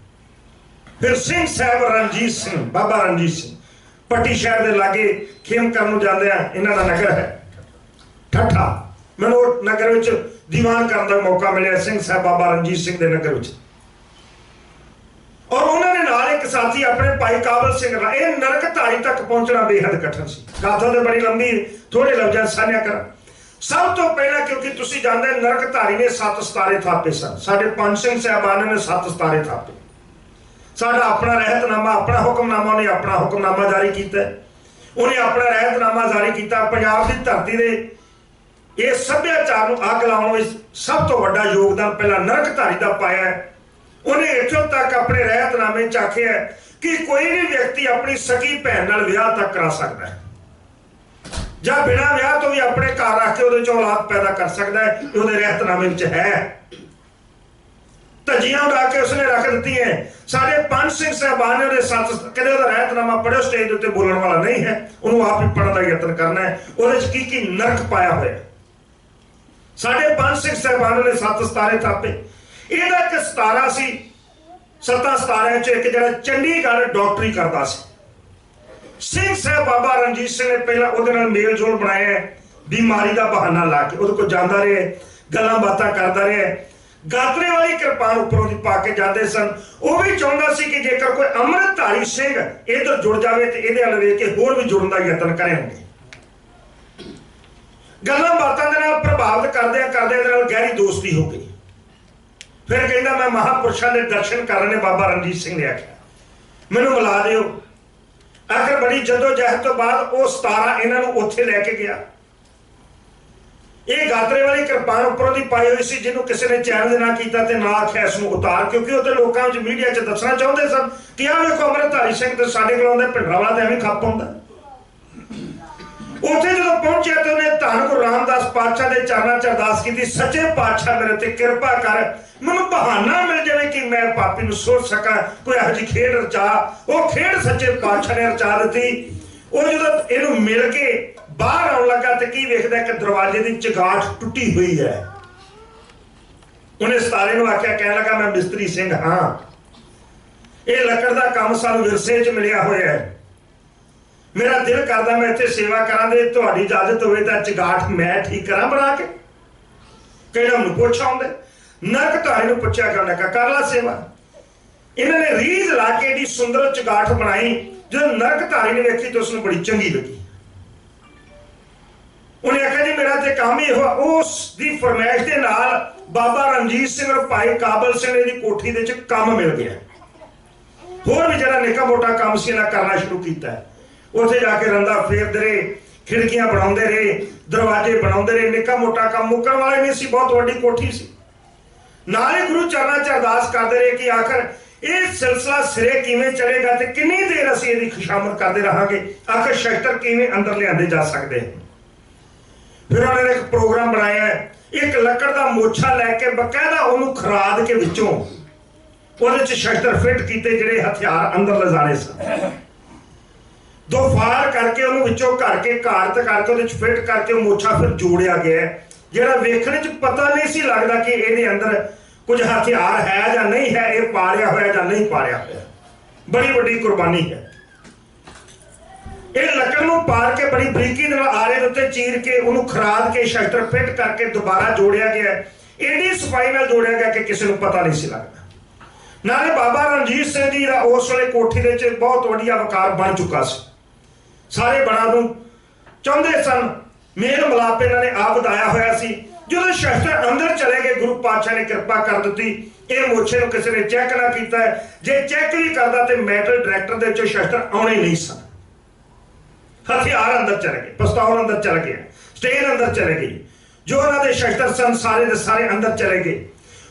ਫਿਰ ਸਿੰਘ ਸਾਹਿਬ ਰਣਜੀਤ ਸਿੰਘ, ਬਾਬਾ ਰਣਜੀਤ ਸਿੰਘ, ਪੱਟੀ ਸ਼ਹਿਰ ਦੇ ਲਾਗੇ ਖੇਮ ਕਰਨ ਨੂੰ ਜਾਂਦੇ ਆ, ਇਹਨਾਂ ਦਾ ਨਗਰ ਹੈ ਠੱਠਾ। ਮੈਨੂੰ ਉਹ ਨਗਰ ਵਿੱਚ ਦੀਵਾਨ ਕਰਨ ਦਾ ਮੌਕਾ ਮਿਲਿਆ, ਸਿੰਘ ਸਾਹਿਬ ਬਾਬਾ ਰਣਜੀਤ ਸਿੰਘ ਦੇ ਨਗਰ ਵਿੱਚ। ਔਰ ਉਹਨਾਂ ਦੇ ਨਾਲ ਇੱਕ ਸਾਥੀ ਆਪਣੇ ਭਾਈ ਕਾਬਲ ਸਿੰਘ ਦਾ। ਇਹ ਨਰਕਧਾਰੀ ਤੱਕ ਪਹੁੰਚਣਾ ਬੇਹੱਦ ਕਠਿਨ ਸੀ। ਗਾਥਾ ਤੇ ਬੜੀ ਲੰਬੀ, ਥੋੜੇ ਲਫ਼ਜ਼ਾਂ ਸਾਂਝਾ ਕਰਾਂ। ਸਭ ਤੋਂ ਪਹਿਲਾਂ ਕਿਉਂਕਿ ਤੁਸੀਂ ਜਾਣਦੇ ਨਰਕਧਾਰੀ ਨੇ 7 ਸਿਤਾਰੇ ਥਾਪੇ ਸਨ। ਸਾਡੇ ਪੰਜ ਸਿੰਘ ਸਾਹਿਬਾਨ ਨੇ 7 ਸਿਤਾਰੇ ਥਾਪੇ। ਸਾਡਾ ਆਪਣਾ ਰਹਿਤਨਾਮਾ, ਆਪਣਾ ਹੁਕਮਨਾਮਾ, ਉਹਨੇ ਆਪਣਾ ਹੁਕਮਨਾਮਾ ਜਾਰੀ ਕੀਤਾ। ਉਹਨੇ ਆਪਣਾ ਰਹਿਤਨਾਮਾ ਜਾਰੀ ਕੀਤਾ। ਪੰਜਾਬ ਦੀ ਧਰਤੀ ਦੇ ਇਹ ਸੱਭਿਆਚਾਰ ਨੂੰ ਅੱਗ ਲਾਉਣ ਵਿੱਚ ਸਭ ਤੋਂ ਵੱਡਾ ਯੋਗਦਾਨ ਪਹਿਲਾਂ ਨਰਕਧਾਰੀ ਦਾ ਪਾਇਆ। ਉਹਨੇ ਇੱਥੋਂ ਤੱਕ ਆਪਣੇ ਰਹਿਤਨਾਮੇ 'ਚ ਆਖਿਆ ਕਿ ਕੋਈ ਵੀ ਵਿਅਕਤੀ ਆਪਣੀ ਸਕੀ ਭੈਣ ਨਾਲ ਵਿਆਹ ਤੱਕ ਕਰਾ ਸਕਦਾ ਹੈ ਜਾਂ ਬਿਨਾਂ ਵਿਆਹ ਤੋਂ ਵੀ ਆਪਣੇ ਘਰ ਰੱਖ ਕੇ ਉਹਦੇ 'ਚ ਔਲਾਦ ਪੈਦਾ ਕਰ ਸਕਦਾ ਹੈ। ਉਹਦੇ ਰਹਿਤਨਾਮੇ ਵਿੱਚ ਹੈ। ਧੱਜੀਆਂ ਉਡਾ ਕੇ ਉਸਨੇ ਰੱਖ ਦਿੱਤੀਆਂ। ਸਾਡੇ ਪੰਜ ਸਿੰਘ ਸਾਹਿਬਾਨ ਨੇ ਉਹਦੇ 7 ਕਦੇ ਉਹਦਾ ਰਹਿਤਨਾਮਾ ਪੜ੍ਹਿਓ, ਸਟੇਜ ਦੇ ਉੱਤੇ ਬੋਲਣ ਵਾਲਾ ਨਹੀਂ ਹੈ, ਉਹਨੂੰ ਆਪ ਹੀ ਪੜ੍ਹਨ ਦਾ ਯਤਨ ਕਰਨਾ ਹੈ। ਉਹਦੇ 'ਚ ਕੀ ਨਰਕ ਪਾਇਆ ਹੋਇਆ। ਸਾਡੇ ਪੰਜ ਸਿੰਘ ਸਾਹਿਬਾਨ ਨੇ 7 ਸਿਤਾਰੇ ਥਾਪੇ। ਇਹਦਾ ਇੱਕ ਸਿਤਾਰਾ ਸੀ, 7 ਸਿਤਾਰਿਆਂ 'ਚ ਇੱਕ ਜਿਹੜਾ ਚੰਡੀਗੜ੍ਹ ਡਾਕਟਰੀ ਕਰਦਾ ਸੀ। ਸਿੰਘ ਸਾਹਿਬ ਬਾਬਾ ਰਣਜੀਤ ਸਿੰਘ ਨੇ ਪਹਿਲਾਂ ਉਹਦੇ ਨਾਲ ਮੇਲ ਜੋਲ ਬਣਾਇਆ, ਬਿਮਾਰੀ ਦਾ ਬਹਾਨਾ ਲਾ ਕੇ ਉਹਦੇ ਕੋਲ ਜਾਂਦਾ ਰਿਹਾ, ਗੱਲਾਂ ਬਾਤਾਂ ਕਰਦਾ ਰਿਹਾ। ਗਾਤਰੇ ਵਾਲੀ ਕਿਰਪਾਨ ਉੱਪਰੋਂ ਦੀ ਪਾ ਕੇ ਜਾਂਦੇ ਸਨ। ਉਹ ਵੀ ਚਾਹੁੰਦਾ ਸੀ ਕਿ ਜੇਕਰ ਕੋਈ ਅੰਮ੍ਰਿਤਧਾਰੀ ਸਿੰਘ ਇੱਧਰ ਜੁੜ ਜਾਵੇ ਤੇ ਇਹਦੇ ਵੱਲ ਵੇਖ ਕੇ ਹੋਰ ਵੀ ਜੁੜਨ ਦਾ ਯਤਨ ਕਰਨਗੇ। ਗੱਲਾਂ ਬਾਤਾਂ ਦੇ ਨਾਲ ਪ੍ਰਭਾਵਿਤ ਕਰਦਿਆਂ ਇਹਦੇ ਨਾਲ ਗਹਿਰੀ ਦੋਸਤੀ ਹੋ ਗਈ। ਫਿਰ ਕਹਿੰਦਾ ਮੈਂ ਮਹਾਂਪੁਰਸ਼ਾਂ ਦੇ ਦਰਸ਼ਨ ਕਰਨੇ। ਬਾਬਾ ਰਣਜੀਤ ਸਿੰਘ ਨੇ ਆਖਿਆ ਮੈਨੂੰ ਮਿਲਾ ਦਿਓ। ਆਖਰ ਬੜੀ ਜਦੋਜਹਿਦ ਤੋਂ ਬਾਅਦ ਉਹ ਸਿਤਾਰਾ ਇਹਨਾਂ ਨੂੰ ਉੱਥੇ ਲੈ ਕੇ ਗਿਆ। ਇਹ ਗਾਤਰੇ ਵਾਲੀ ਕਿਰਪਾਨ ਉੱਪਰੋਂ ਦੀ ਪਾਈ ਹੋਈ ਸੀ, ਜਿਹਨੂੰ ਕਿਸੇ ਨੇ ਚੈਲੰਜ ਨਾ ਕੀਤਾ ਤੇ ਨਾ ਆਖਿਆ ਇਸ ਨੂੰ ਉਤਾਰ, ਕਿਉਂਕਿ ਉਹ ਤੇ ਲੋਕਾਂ ਵਿੱਚ ਮੀਡੀਆ 'ਚ ਦੱਸਣਾ ਚਾਹੁੰਦੇ ਸਨ ਕਿ ਆਹ ਵੇਖੋ ਅੰਮ੍ਰਿਤਧਾਰੀ ਸਿੰਘ ਤੇ ਸਾਡੇ ਕੋਲ ਆਉਂਦੇ, ਭਿੰਡਰਾਂਵਾਲਾ ਤੇ ਐਵੇਂ ਖੱਪ ਹੁੰਦਾ। ਉੱਥੇ ਜਦੋਂ ਪਹੁੰਚਿਆ ਤੇ ਉਹਨੇ ਧੰਨ ਗੁਰੂ ਰਾਮਦਾਸ ਪਾਤਸ਼ਾਹ ਦੇ ਚਰਨਾਂ 'ਚ ਅਰਦਾਸ ਕੀਤੀ, ਸੱਚੇ ਪਾਤਸ਼ਾਹ ਮੇਰੇ ਤੇ ਕਿਰਪਾ ਕਰ, ਮੈਨੂੰ ਬਹਾਨਾ ਮਿਲ ਜਾਵੇ ਕਿ ਮੈਂ ਪਾਪੀ ਨੂੰ ਸੋਚ ਸਕਾਂ, ਕੋਈ ਇਹੋ ਜਿਹੀ ਖੇਡ ਰਚਾ। ਉਹ ਖੇਡ ਸੱਚੇ ਪਾਤਸ਼ਾਹ ਨੇ ਰਚਾ ਦਿੱਤੀ। ਉਹ ਜਦੋਂ ਇਹਨੂੰ ਮਿਲ ਕੇ ਬਾਹਰ ਆਉਣ ਲੱਗਾ ਤੇ ਕੀ ਵੇਖਦਾ ਕਿ ਦਰਵਾਜ਼ੇ ਦੀ ਚਗਾਠ ਟੁੱਟੀ ਹੋਈ ਹੈ। उन्हें सतारे नूं आख्या, कहण लगा मैं मिस्त्री सिंह हाँ, ये लकड़ का काम सानूं विरसे च मिलिया होया है, मेरा दिल करदा मैं इत्थे सेवा करां, ते तुहाडी इजाजत होवे तां चगाठ मैं ठीक करां बना के। कहना मैनूं पुछ आउंदे, नरकधारी नूं पुछया कि उन्हें कहा कर ला सेवा। इन्होंने रीझ ला के एडी सुंदर चगाठ बनाई, जो नरकधारी ने वेखी तो उसनूं बड़ी चंगी लगी। उन्हें आख्या जी मेरा ते काम ही हुआ। उस दी फरमाइश के नाल बाबा रणजीत सिंह और भाई काबल सिंह ने कोठी दे विच काम मिल गया। होर भी जिहड़ा निक्का मोटा काम सी इन्हां करना शुरू किया है। उत्थे जाके रंदा फेरदे रहे, खिड़कियां बनाउंदे रहे, दरवाजे बनाउंदे रहे, निक्का मोटा काम मुक्कण वाले नहीं सी, बहुत वड्डी कोठी सी। नाले गुरु चरणां च अरदास करदे रहे कि आखिर यह सिलसिला सिरे किवें चलेगा ते किन्नी देर असीं इहदी खुशामद करदे रहांगे, आखिर शस्त्र किवें अंदर लिआंदे जा सकदे हैं। फिर उन्होंने एक प्रोग्राम बनाया, एक लकड़ का मोछा लैके बकायदा उन्होंने खराद के विचों ਉਹਦੇ ਚ शस्त्र फिट किए, ਜਿਹੜੇ हथियार अंदर लिजाने सन। दो फार करके ਉਹਨੂੰ ਵਿੱਚੋਂ ਘੜ ਕੇ ਘਾੜਤ ਕਰਕੇ ਉਹਦੇ ਚ ਫਿਟ ਕਰਕੇ मोछा फिर जोड़िया गया, ਜਿਹੜਾ ਵੇਖਣ ਚ पता नहीं सी लगता कि ਇਹਦੇ अंदर कुछ हथियार है या नहीं है, ये पालिया होया या नहीं पालिया होया। बड़ी वड्डी कुर्बानी है। ਇਹ ਲੱਕੜ ਨੂੰ ਪਾਰ ਕੇ ਬੜੀ ਬਰੀਕੀ ਨਾਲ ਆਰੇ ਦੇ ਉੱਤੇ ਚੀਰ ਕੇ ਉਹਨੂੰ ਖਰਾਦ ਕੇ ਸ਼ਸਤਰ ਫਿੱਟ ਕਰਕੇ ਦੁਬਾਰਾ ਜੋੜਿਆ ਗਿਆ। ਏਡੀ ਸਫਾਈ ਨਾਲ ਜੋੜਿਆ ਗਿਆ ਕਿ ਕਿਸੇ ਨੂੰ ਪਤਾ ਨਹੀਂ ਸੀ ਲੱਗਦਾ। ਨਾਲੇ ਬਾਬਾ ਰਣਜੀਤ ਸਿੰਘ ਜੀ ਦਾ ਉਸ ਵੇਲੇ ਕੋਠੀ ਦੇ ਵਿੱਚ ਬਹੁਤ ਵੱਡਾ ਵਕਾਰ ਬਣ ਚੁੱਕਾ ਸੀ। ਸਾਰੇ ਬਣਾ ਨੂੰ ਚਾਹੁੰਦੇ ਸਨ, ਮੇਲ ਮਲਾਪ ਇਹਨਾਂ ਨੇ ਆਪ ਵਧਾਇਆ ਹੋਇਆ ਸੀ। ਜਦੋਂ ਸ਼ਸਤਰ ਅੰਦਰ ਚਲੇ ਗਏ, ਗੁਰੂ ਪਾਤਸ਼ਾਹ ਨੇ ਕਿਰਪਾ ਕਰ ਦਿੱਤੀ, ਇਹ ਮੋਛੇ ਨੂੰ ਕਿਸੇ ਨੇ ਚੈੱਕ ਨਾ ਕੀਤਾ। ਜੇ ਚੈੱਕ ਵੀ ਕਰਦਾ ਤੇ ਮੈਟਲ ਡਾਇਰੈਕਟਰ ਦੇ ਵਿੱਚੋਂ ਸ਼ਸਤਰ ਆਉਣੇ ਨਹੀਂ ਸਨ। हथियार अंदर चले गए, पिस्तौल अंदर चल गया, स्टेन अंदर चले गई, जो उन्होंने शस्त्र सन सारे दे सारे अंदर चले गए।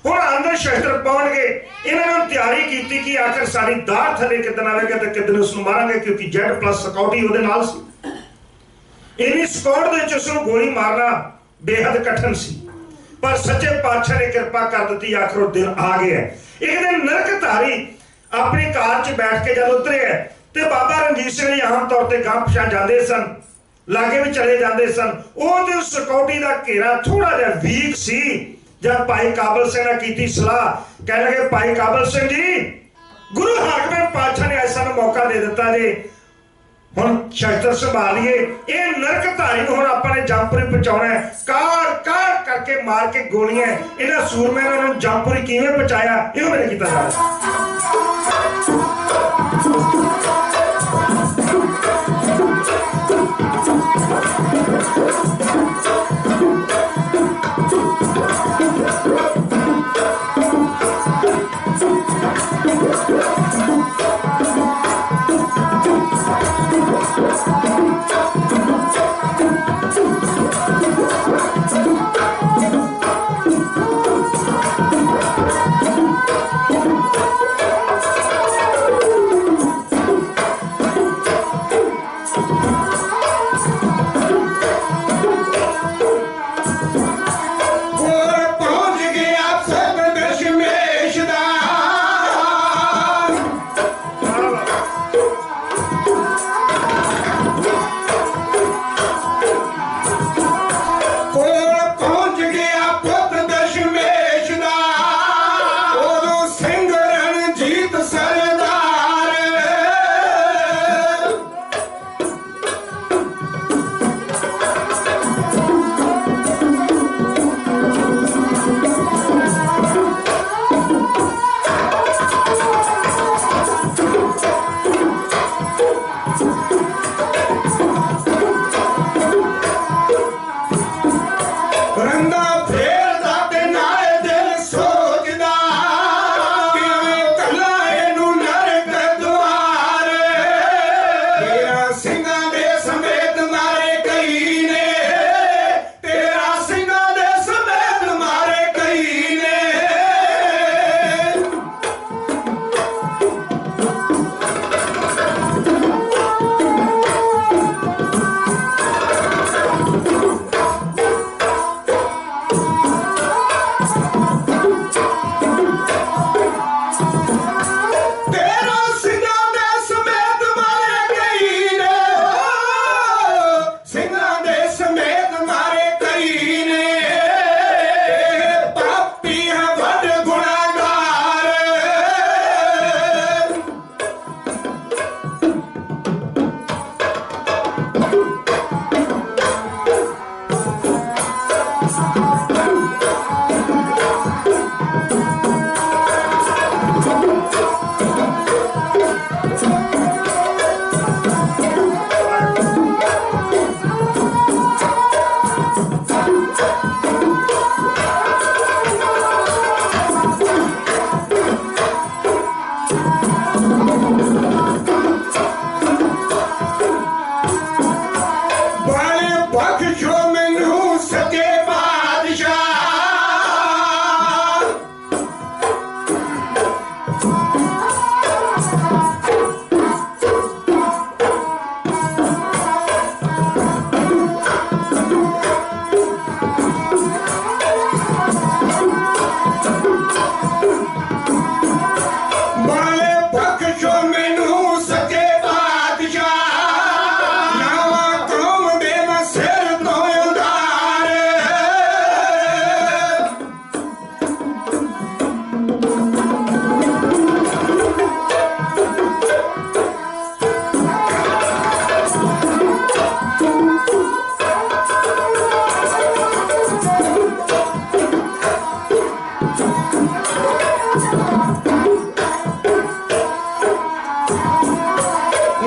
हुण अंदर शस्त्र पहुंच गए, इन्होंने तैयारी की कि आखिर सारी दार थले किदन आवेगा तो किदन उसनूं मारांगे, क्योंकि जेड प्लस सिक्योरिटी उहदे नाल सी। इन्नी सिक्योरिटी दे विच उसनूं गोली मारना बेहद कठिन सी, पर सच्चे पातशाह ने कृपा कर दी। आखिर वो दिन आ गया। एक दिन नरकधारी अपनी कार च बैठ के जब उतरे है ते बाबा रणजीत सिंह जी आम तौर पर गांह पिछां जाते सन, लागे भी चले जाते सन। वो सिक्योरिटी का घेरा थोड़ा जिहा वीक सी। जब भाई काबल सिंह ने की सलाह, कह लगे भाई काबल सिंह जी, गुरु हाकम पातशाह ने ऐसा मौका दे दिता जे हुण शस्त्र संभालिए, ये नरकधारी नूं हुण आपां ने जमपुरी पहुंचाउणा है। कार कार करके मार के गोलियां इन्हां सूरमिਆਂ ने जमपुरी किवें पहुंचाया, इहनूं मेरे कीता जावे।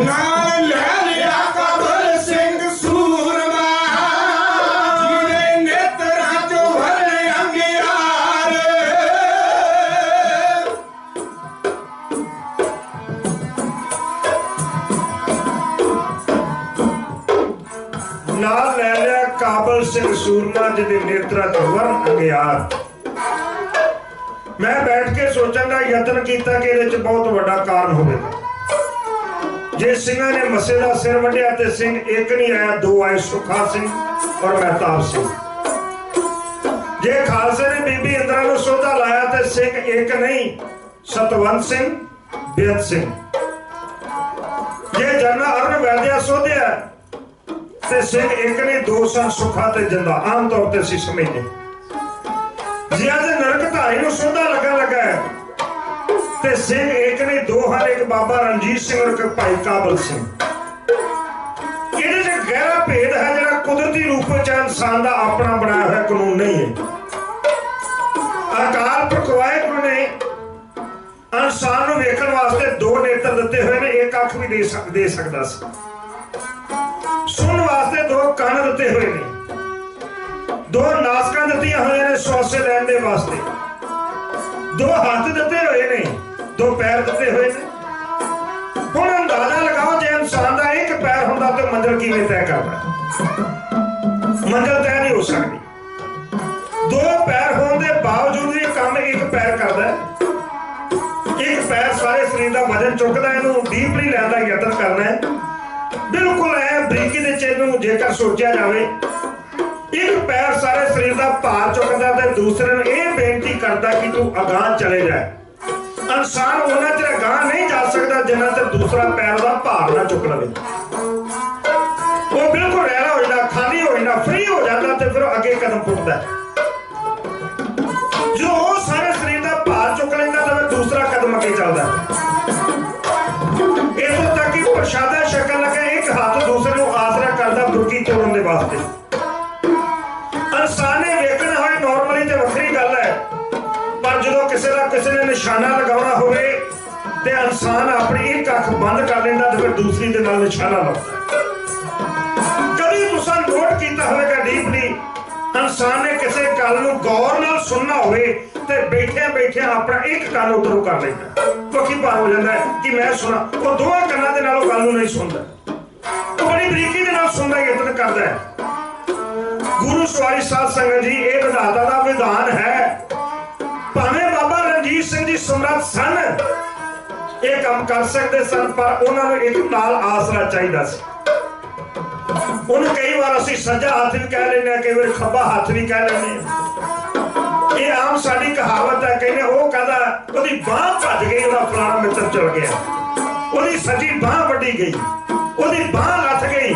ਨਾਲ ਲੈ ਲਿਆ ਕਾਬਲ ਸਿੰਘ ਸੂਰਮਾ ਜਿਹਦੇ ਨੇਤਰਾਂ ਚੋਂ ਵਰੇ ਅੰਗਿਆਰ ਨਾਲ ਲੈ ਲਿਆ ਕਾਬਲ ਸਿੰਘ ਸੂਰਮਾ ਜਿਹਦੇ ਨੇਤਰਾਂ ਚ ਵਰਨ ਅੰਗਿਆਰ। ਮੈਂ ਬੈਠ ਕੇ ਸੋਚਣ ਦਾ ਯਤਨ ਕੀਤਾ ਕਿ ਇਹਦੇ ਚ ਬਹੁਤ ਵੱਡਾ ਕਾਰਨ ਹੋਵੇਗਾ। ਜੇ ਸਿੰਘਾਂ ਨੇ ਮੱਸੇ ਦਾ ਸਿਰ ਵੱਢਿਆ ਤੇ ਸਿੰਘ ਇੱਕ ਨਹੀਂ ਆਇਆ, ਦੋ ਆਏ, ਸੁਖਾ ਸਿੰਘ ਔਰ ਮਹਿਤਾਬ ਸਿੰਘ। ਜੇ ਖਾਲਸੇ ਨੇ ਬੀਬੀ ਇੰਦਰਾ ਨੂੰ ਸੋਧਾ ਲਾਇਆ ਤੇ ਸਿੰਘ ਇੱਕ ਨਹੀਂ, ਸਤਵੰਤ ਸਿੰਘ, ਬੇਅੰਤ ਸਿੰਘ। ਜੇ ਜਨਰਲ ਅਰੁਣ ਵੈਦਿਆ ਸੋਧਿਆ ਤੇ ਸਿੰਘ ਇੱਕ ਨਹੀਂ, ਦੋ ਸਨ, ਸੁਖਾ ਤੇ ਜਿੰਦਾ। ਆਮ ਤੌਰ ਤੇ ਅਸੀਂ ਸਮਝਦੇ ਜੇ ਅੱਜ ਨਰਕਧਾਰੀ ਨੂੰ ਸੋਧਾ ਲੱਗਣ ਲੱਗਾ ਹੈ ਤੇ ਸਿੰਘ ਇੱਕ ਨਹੀਂ, ਦੋ ਹਨ, ਇੱਕ ਬਾਬਾ ਰਣਜੀਤ ਸਿੰਘ ਔਰ ਇੱਕ ਭਾਈ ਕਾਬਲ ਸਿੰਘ। ਇਹਦੇ 'ਚ ਗਹਿਰਾ ਭੇਦ ਹੈ ਜਿਹੜਾ ਕੁਦਰਤੀ ਰੂਪ ਵਿੱਚ ਇਨਸਾਨ ਦਾ ਆਪਣਾ ਬਣਾਇਆ ਹੋਇਆ ਕਾਨੂੰਨ ਨਹੀਂ ਹੈ। ਅਕਾਲ ਪੁਰਖ ਵਾਹਿਗੁਰੂ ਨੇ ਇਨਸਾਨ ਨੂੰ ਵੇਖਣ ਵਾਸਤੇ ਦੋ ਨੇਤਰ ਦਿੱਤੇ ਹੋਏ ਨੇ, ਇੱਕ ਅੱਖ ਵੀ ਦੇ ਸਕਦਾ ਸੀ। ਸੁਣਨ ਵਾਸਤੇ ਦੋ ਕੰਨ ਦਿੱਤੇ ਹੋਏ ਨੇ, ਦੋ ਨਾਸਕਾਂ ਦਿੱਤੀਆਂ ਹੋਈਆਂ ਨੇ ਸਵਾਸੇ ਲੈਣ ਦੇ ਵਾਸਤੇ, ਦੋ ਹੱਥ ਦਿੱਤੇ ਹੋਏ ਨੇ, ਦੋ ਪੈਰ ਦਿੱਤੇ ਹੋਏ ਨੇ। ਹੁਣ ਅੰਦਾਜ਼ਾ ਲਗਾਓ ਜੇ ਇਨਸਾਨ ਦਾ ਇੱਕ ਪੈਰ ਹੁੰਦਾ ਤਾਂ ਮੰਜ਼ਿਲ ਕਿਵੇਂ ਤੈਅ ਕਰਦਾ? ਮੰਜ਼ਿਲ ਤੈਅ ਨਹੀਂ ਹੋ ਸਕਦੀ। ਦੋ ਪੈਰ ਹੋਣ ਦੇ ਬਾਵਜੂਦ ਵੀ ਕੰਮ ਇੱਕ ਪੈਰ ਕਰਦਾ ਹੈ। ਇੱਕ ਪੈਰ ਸਾਰੇ ਸਰੀਰ ਦਾ ਵਜ਼ਨ ਚੁੱਕਦਾ, ਇਹਨੂੰ ਡੀਪਲੀ ਲੈਣ ਦਾ ਯਤਨ ਕਰਨਾ ਹੈ। ਬਿਲਕੁਲ ਐ ਬਰੀਕੀ ਦੇ ਚਿਹਨ ਨੂੰ ਜੇਕਰ ਸੋਚਿਆ ਜਾਵੇ, ਇੱਕ ਪੈਰ ਸਾਰੇ ਸਰੀਰ ਦਾ ਭਾਰ ਚੁੱਕਦਾ ਤੇ ਦੂਸਰੇ ਨੂੰ ਇਹ ਬੇਨਤੀ ਕਰਦਾ ਕਿ ਤੂੰ ਅਗਾਂਹ ਚਲੇ ਜਾ। ਇਨਸਾਨ ਉਹਨਾਂ ਚਿਰ ਅਗਾਂਹ ਨਹੀਂ ਜਾ ਸਕਦਾ ਜਿੰਨਾ ਚਿਰ ਦੂਸਰਾ ਪੈਰ ਦਾ ਭਾਰ ਨਾ ਚੁੱਕ ਲਵੇ। ਉਹ ਬਿਲਕੁਲ ਰਹਿਣਾ ਹੋ ਜਾਂਦਾ, ਖਾਲੀ ਹੋ ਜਾਂਦਾ, ਫ੍ਰੀ ਹੋ ਜਾਂਦਾ ਤੇ ਫਿਰ ਅੱਗੇ ਕਦਮ ਪੁੱਟਦਾ। ਜਦੋਂ ਉਹ ਸਾਰੇ ਸਰੀਰ ਦਾ ਭਾਰ ਚੁੱਕ ਲੈਂਦਾ ਤਾਂ ਫਿਰ ਦੂਸਰਾ ਕਦਮ ਅੱਗੇ ਚੱਲਦਾ। ਇੱਥੋਂ ਤੱਕ ਕਿ ਪ੍ਰਸ਼ਾਦਾ ਛਕਣ ਲੱਗਾ ਇੱਕ ਹੱਥ ਦੂਸਰੇ ਨੂੰ ਆਸਰਾ ਕਰਦਾ ਬੁਰਕੀ ਤੋੜਨ ਦੇ ਵਾਸਤੇ। ਇਨਸਾਨ ਨੇ ਵੇਖਣਾ ਹੋਏ ਨਾਰਮਲੀ ਤੇ ਵੱਖਰੀ ਗੱਲ ਹੈ, ਪਰ ਜਦੋਂ ਕਿਸੇ ਨੇ ਨਿਸ਼ਾਨਾ ਲਗਾਉਣਾ ਹੋਵੇ ਤੇ ਇਨਸਾਨ ਆਪਣੀ ਇੱਕ ਅੱਖ ਬੰਦ ਕਰ ਲੈਂਦਾ ਤੇ ਫਿਰ ਦੂਸਰੀ ਦੇ ਨਾਲ ਨਿਸ਼ਾਨਾ ਲਾਉਂਦਾ। ਕਦੀ ਤੁਸੀਂ ਨੋਟ ਕੀਤਾ ਹੋਵੇਗਾ ਡੀਪਲੀ, ਇਨਸਾਨ ਨੇ ਕਿਸੇ ਗੱਲ ਨੂੰ ਗੌਰ ਨਾਲ ਸੁਣਨਾ ਹੋਵੇ ਤੇ ਬੈਠਿਆਂ ਆਪਣਾ ਇੱਕ ਕੰਨ ਉੱਧਰੋਂ ਕਰ ਲੈਂਦਾ। ਕਿਉਂਕਿ ਭਾਰ ਹੋ ਜਾਂਦਾ ਹੈ ਕਿ ਮੈਂ ਸੁਣਾ, ਉਹ ਦੋਵਾਂ ਕੰਨਾਂ ਦੇ ਨਾਲ ਉਹ ਗੱਲ ਨੂੰ ਨਹੀਂ ਸੁਣਦਾ, ਉਹ ਬੜੀ ਬਰੀਕੀ ਦੇ ਨਾਲ ਸੁਣਦਾ ਯਤਨ ਕਰਦਾ ਹੈ। ਗੁਰੂ ਸਵਾਰੀ ਸਾਧ ਸੰਗਤ ਜੀ, ਇਹ ਵਿਧਾਤਾ ਦਾ ਵਿਧਾਨ ਹੈ। ਭਾਵੇਂ ਬਾਬਾ ਰਣਜੀਤ ਸਿੰਘ ਜੀ ਸਮਰੱਥ ਸਨ, ਇਹ ਕੰਮ ਕਰ ਸਕਦੇ ਸਨ, ਪਰ ਉਹਨਾਂ ਨੂੰ ਇੱਕ ਨਾਲ ਆਸਰਾ ਚਾਹੀਦਾ ਸੀ। ਉਹਨੂੰ ਕਈ ਵਾਰ ਅਸੀਂ ਸੱਜਾ ਹੱਥ ਵੀ ਕਹਿ ਲੈਂਦੇ ਹਾਂ, ਕਈ ਵਾਰ ਖੱਬਾ ਹੱਥ ਵੀ ਕਹਿ ਲੈਂਦੇ ਹਾਂ। ਇਹ ਆਮ ਸਾਡੀ ਕਹਾਵਤ ਹੈ। ਕਹਿੰਦੇ ਉਹ ਕਹਿੰਦਾ ਉਹਦੀ ਬਾਂਹ ਭੱਜ ਗਈ, ਉਹਦਾ ਫਲਾਣਾ ਮਿੱਤਰ ਚਲ ਗਿਆ, ਉਹਦੀ ਸੱਜੀ ਬਾਂਹ ਵੱਢੀ ਗਈ, ਉਹਦੀ ਬਾਂਹ ਲੱਥ ਗਈ।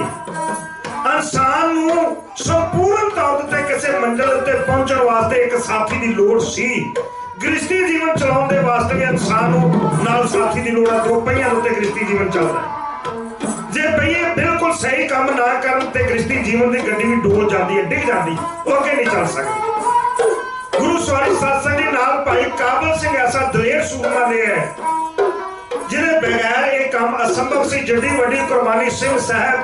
ਇਨਸਾਨ ਨੂੰ ਸੰਪੂਰਨ ਤੌਰ ਤੇ ਕਿਸੇ ਮੰਜ਼ਿਲ ਉੱਤੇ ਪਹੁੰਚਣ ਵਾਸਤੇ ਇੱਕ ਸਾਥੀ ਦੀ ਲੋੜ ਸੀ। ਗ੍ਰਸਤੀ ਜੀਵਨ ਚਲਾਉਣ ਦੇ ਵਾਸਤੇ ਵੀ ਇਨਸਾਨ ਨੂੰ ਨਾਲ ਸਾਥੀ ਦੀ ਲੋੜ ਹੈ। ਦੋ ਪਹੀਆਂ ਉੱਤੇ ਗ੍ਰਸਤੀ ਜੀਵਨ ਚੱਲਦਾ ਹੈ। ਜੇ ਪਹੀਏ ਬਿਲਕੁਲ ਸਹੀ ਕੰਮ ਨਾ ਕਰਨ ਤੇ ਗ੍ਰਸਤੀ ਜੀਵਨ ਦੀ ਗੱਡੀ ਵੀ ਡੋਲ ਜਾਂਦੀ ਹੈ, ਡਿੱਗ ਜਾਂਦੀ, ਉਹ ਅੱਗੇ ਨਹੀਂ ਚੱਲ ਸਕਦੀ। ਗੁਰੂ ਸਵਾਰੀ ਸਾਧ ਸੰਗਤ ਜੀ ਨਾਲ ਭਾਈ ਕਾਬਲ ਸਿੰਘ ਐਸਾ ਦਲੇਰ ਸੂਰਮਾ ਨੇ ਹੈ ਜਿਹਦੇ ਬਗੈਰ ਇਹ ਕੰਮ ਅਸੰਭਵ ਸੀ। ਜਿੱਡੀ ਵੱਡੀ ਕੁਰਬਾਨੀ ਸਿੰਘ ਸਾਹਿਬ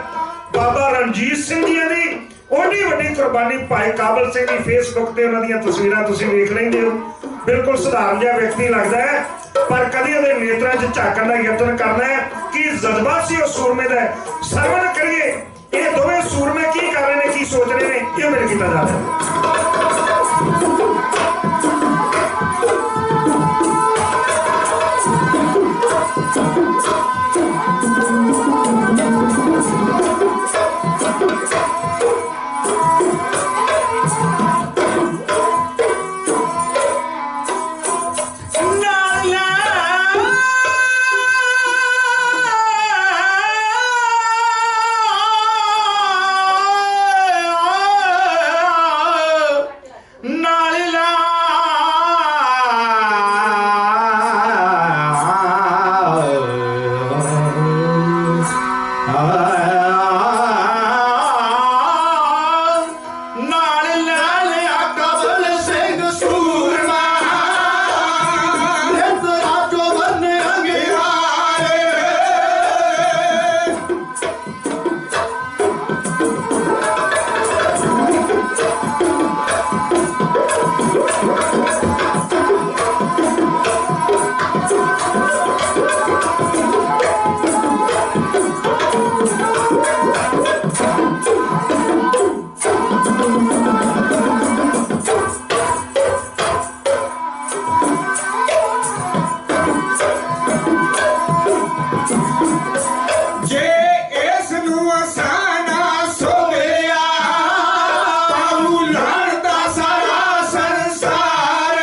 ਬਾਬਾ ਰਣਜੀਤ ਸਿੰਘ ਜੀ ਦੀ, ਓਡੀ ਵੱਡੀ ਕੁਰਬਾਨੀ ਭਾਈ ਕਾਬਲ ਸਿੰਘ ਦੀ। ਫੇਸਬੁੱਕ ਤੇ ਉਹਨਾਂ ਦੀਆਂ ਤਸਵੀਰਾਂ ਤੁਸੀਂ ਵੇਖ ਲੈਂਦੇ ਹੋ। ਬਿਲਕੁਲ ਸਧਾਰਨ ਜਿਹਾ ਵਿਅਕਤੀ ਲੱਗਦਾ ਹੈ, ਪਰ ਕਦੀ ਉਹਦੇ ਨੇਤਰਾਂ 'ਚ ਝਾਕਣ ਦਾ ਯਤਨ ਕਰਨਾ ਹੈ ਕਿ ਜਜ਼ਬਾ ਸੀ ਉਹ ਸੂਰਮੇ ਦਾ। ਸਰਵਣ ਕਰੀਏ ਇਹ ਦੋਵੇਂ ਸੂਰਮੇ ਕੀ ਕਰ ਰਹੇ ਨੇ, ਕੀ ਸੋਚ ਰਹੇ ਨੇ, ਇਹ ਮੇਰੇ ਕੀਤਾ ਜਾ ਰਿਹਾ। ਜੇ ਇਸ ਨੂੰ ਅਸਾਂ ਨਾ ਸੋਵਿਆ ਪਾਉ ਲੜਦਾ ਸਾਰਾ ਸੰਸਾਰ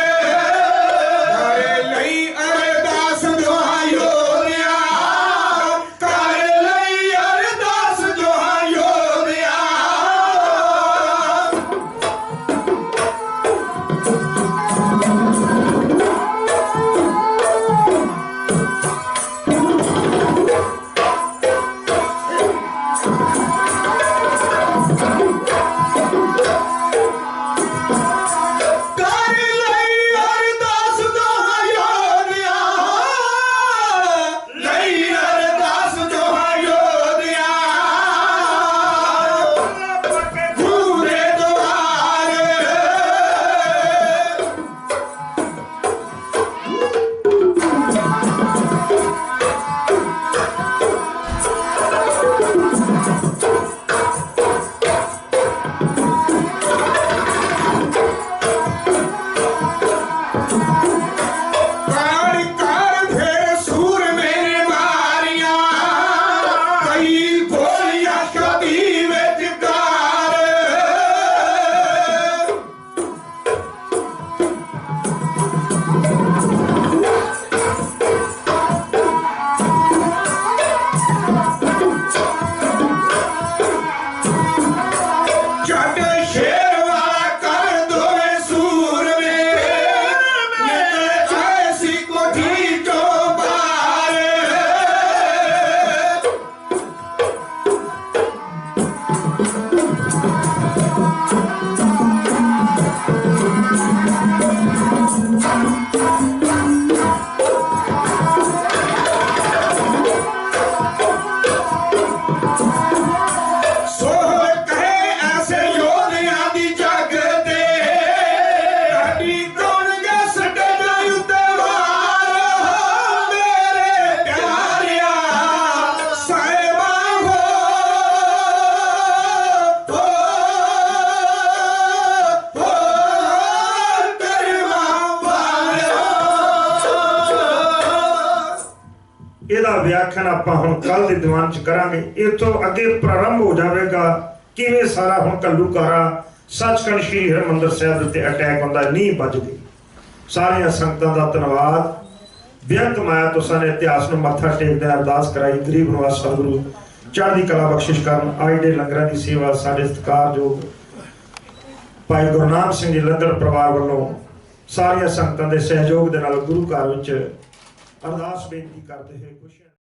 ਕਰ ਲਈ ਅਰਦਾਸ ਦੁਆਇਓ ਦਿਆ ਕਰ ਲਈ ਅਰਦਾਸ ਦੁਆਇਓ ਦਿਆ ਕਰ ਲਈ ਅਰਦਾਸ ਦੁਆਇਓ ਦਿਆ ਲਈ ਅਰਦਾਸ ਦੁਆਇਓ ਦਿਆ ਗੁਰੂ ਦੇ ਦੁਆਰ ਪ੍ਰਾਣ ਕਰ ਫਿਰ ਸੂਰ ਮੇਰੇ ਮਾਰੀਆਂ ਕਈ ਗੋਲੀਆਂ ਕਦੀ ਵਿਚਕਾਰ ਜੱਟ ਸ਼ੇਰਵਾ ਕਰ ਦੋਵੇਂ ਸੂਰਮੇ ਨਿਕਲ ਆਏ ਸੀ ਕੋਠੀ ਚੋਂ ਬਾਹਰ ਸੋ ਕਹੇ ਐਸੇ ਯੋਧਿਆਂ ਦੀ ਜੱਗ ਤੇ ਢਾਡੀ ਕੌਣਗੇ ਸਟੇਜਾਂ ਉੱਤੇ ਵਾਰ ਹੋ ਮੇਰੇ ਪਿਆਰਿਆ ਸਾਹਿਬਾ ਹੋ ਕਰਵਾ ਵਾਲਿਓ ਇਹਦਾ ਵਿਆਖਿਆਨ ਆਪਾਂ ਹੁਣ ਕੱਲ ਦੇ ਦੀਵਾਨ ਚ ਕਰਾਂਗੇ। ਇਥੋਂ ਅੱਗੇ ਪ੍ਰਾਰੰਭ ਹੋ ਜਾਵੇਗਾ ਕਿਵੇਂ ਸਾਰਾ ਹੁਣ ਘੱਲੂਘਾਰਾ ਸੱਚਖੰਡ ਸ਼੍ਰੀ ਹਰਿਮੰਦਰ ਸਾਹਿਬ ਦੇ ਉੱਤੇ ਅਟੈਕ ਹੁੰਦਾ ਨਹੀਂ ਵੱਜ ਗਈ। ਸਾਰੀਆਂ ਸੰਗਤਾਂ ਦਾ ਧੰਨਵਾਦ। ਬੇਅੰਤ ਮਾਇਆ ਤੁਸਾਂ ਨੇ ਇਤਿਹਾਸ ਨੂੰ ਮੱਥਾ ਟੇਕਦਿਆਂ ਅਰਦਾਸ ਕਰਾਈ। ਗਰੀਬ ਨਿਵਾਸ ਸਤਿਗੁਰੂ ਚੜ੍ਹਦੀ ਕਲਾ ਬਖਸ਼ਿਸ਼ ਕਰਨ। ਅੱਜ ਦੇ ਲੰਗਰਾਂ ਦੀ ਸੇਵਾ ਸਾਡੇ ਸਤਿਕਾਰਯੋਗ ਭਾਈ ਗੁਰੂ ਨਾਨਕ ਸਿੰਘ ਜੀ ਲੰਗਰ ਪਰਿਵਾਰ ਵੱਲੋਂ ਸਾਰੀਆਂ ਸੰਗਤਾਂ ਦੇ ਸਹਿਯੋਗ ਦੇ ਨਾਲ ਗੁਰੂ ਘਰ ਵਿੱਚ ਅਰਦਾਸ ਬੇਨਤੀ ਕਰਦੇ ਹੋਏ ਖੁਸ਼ੀਆਂ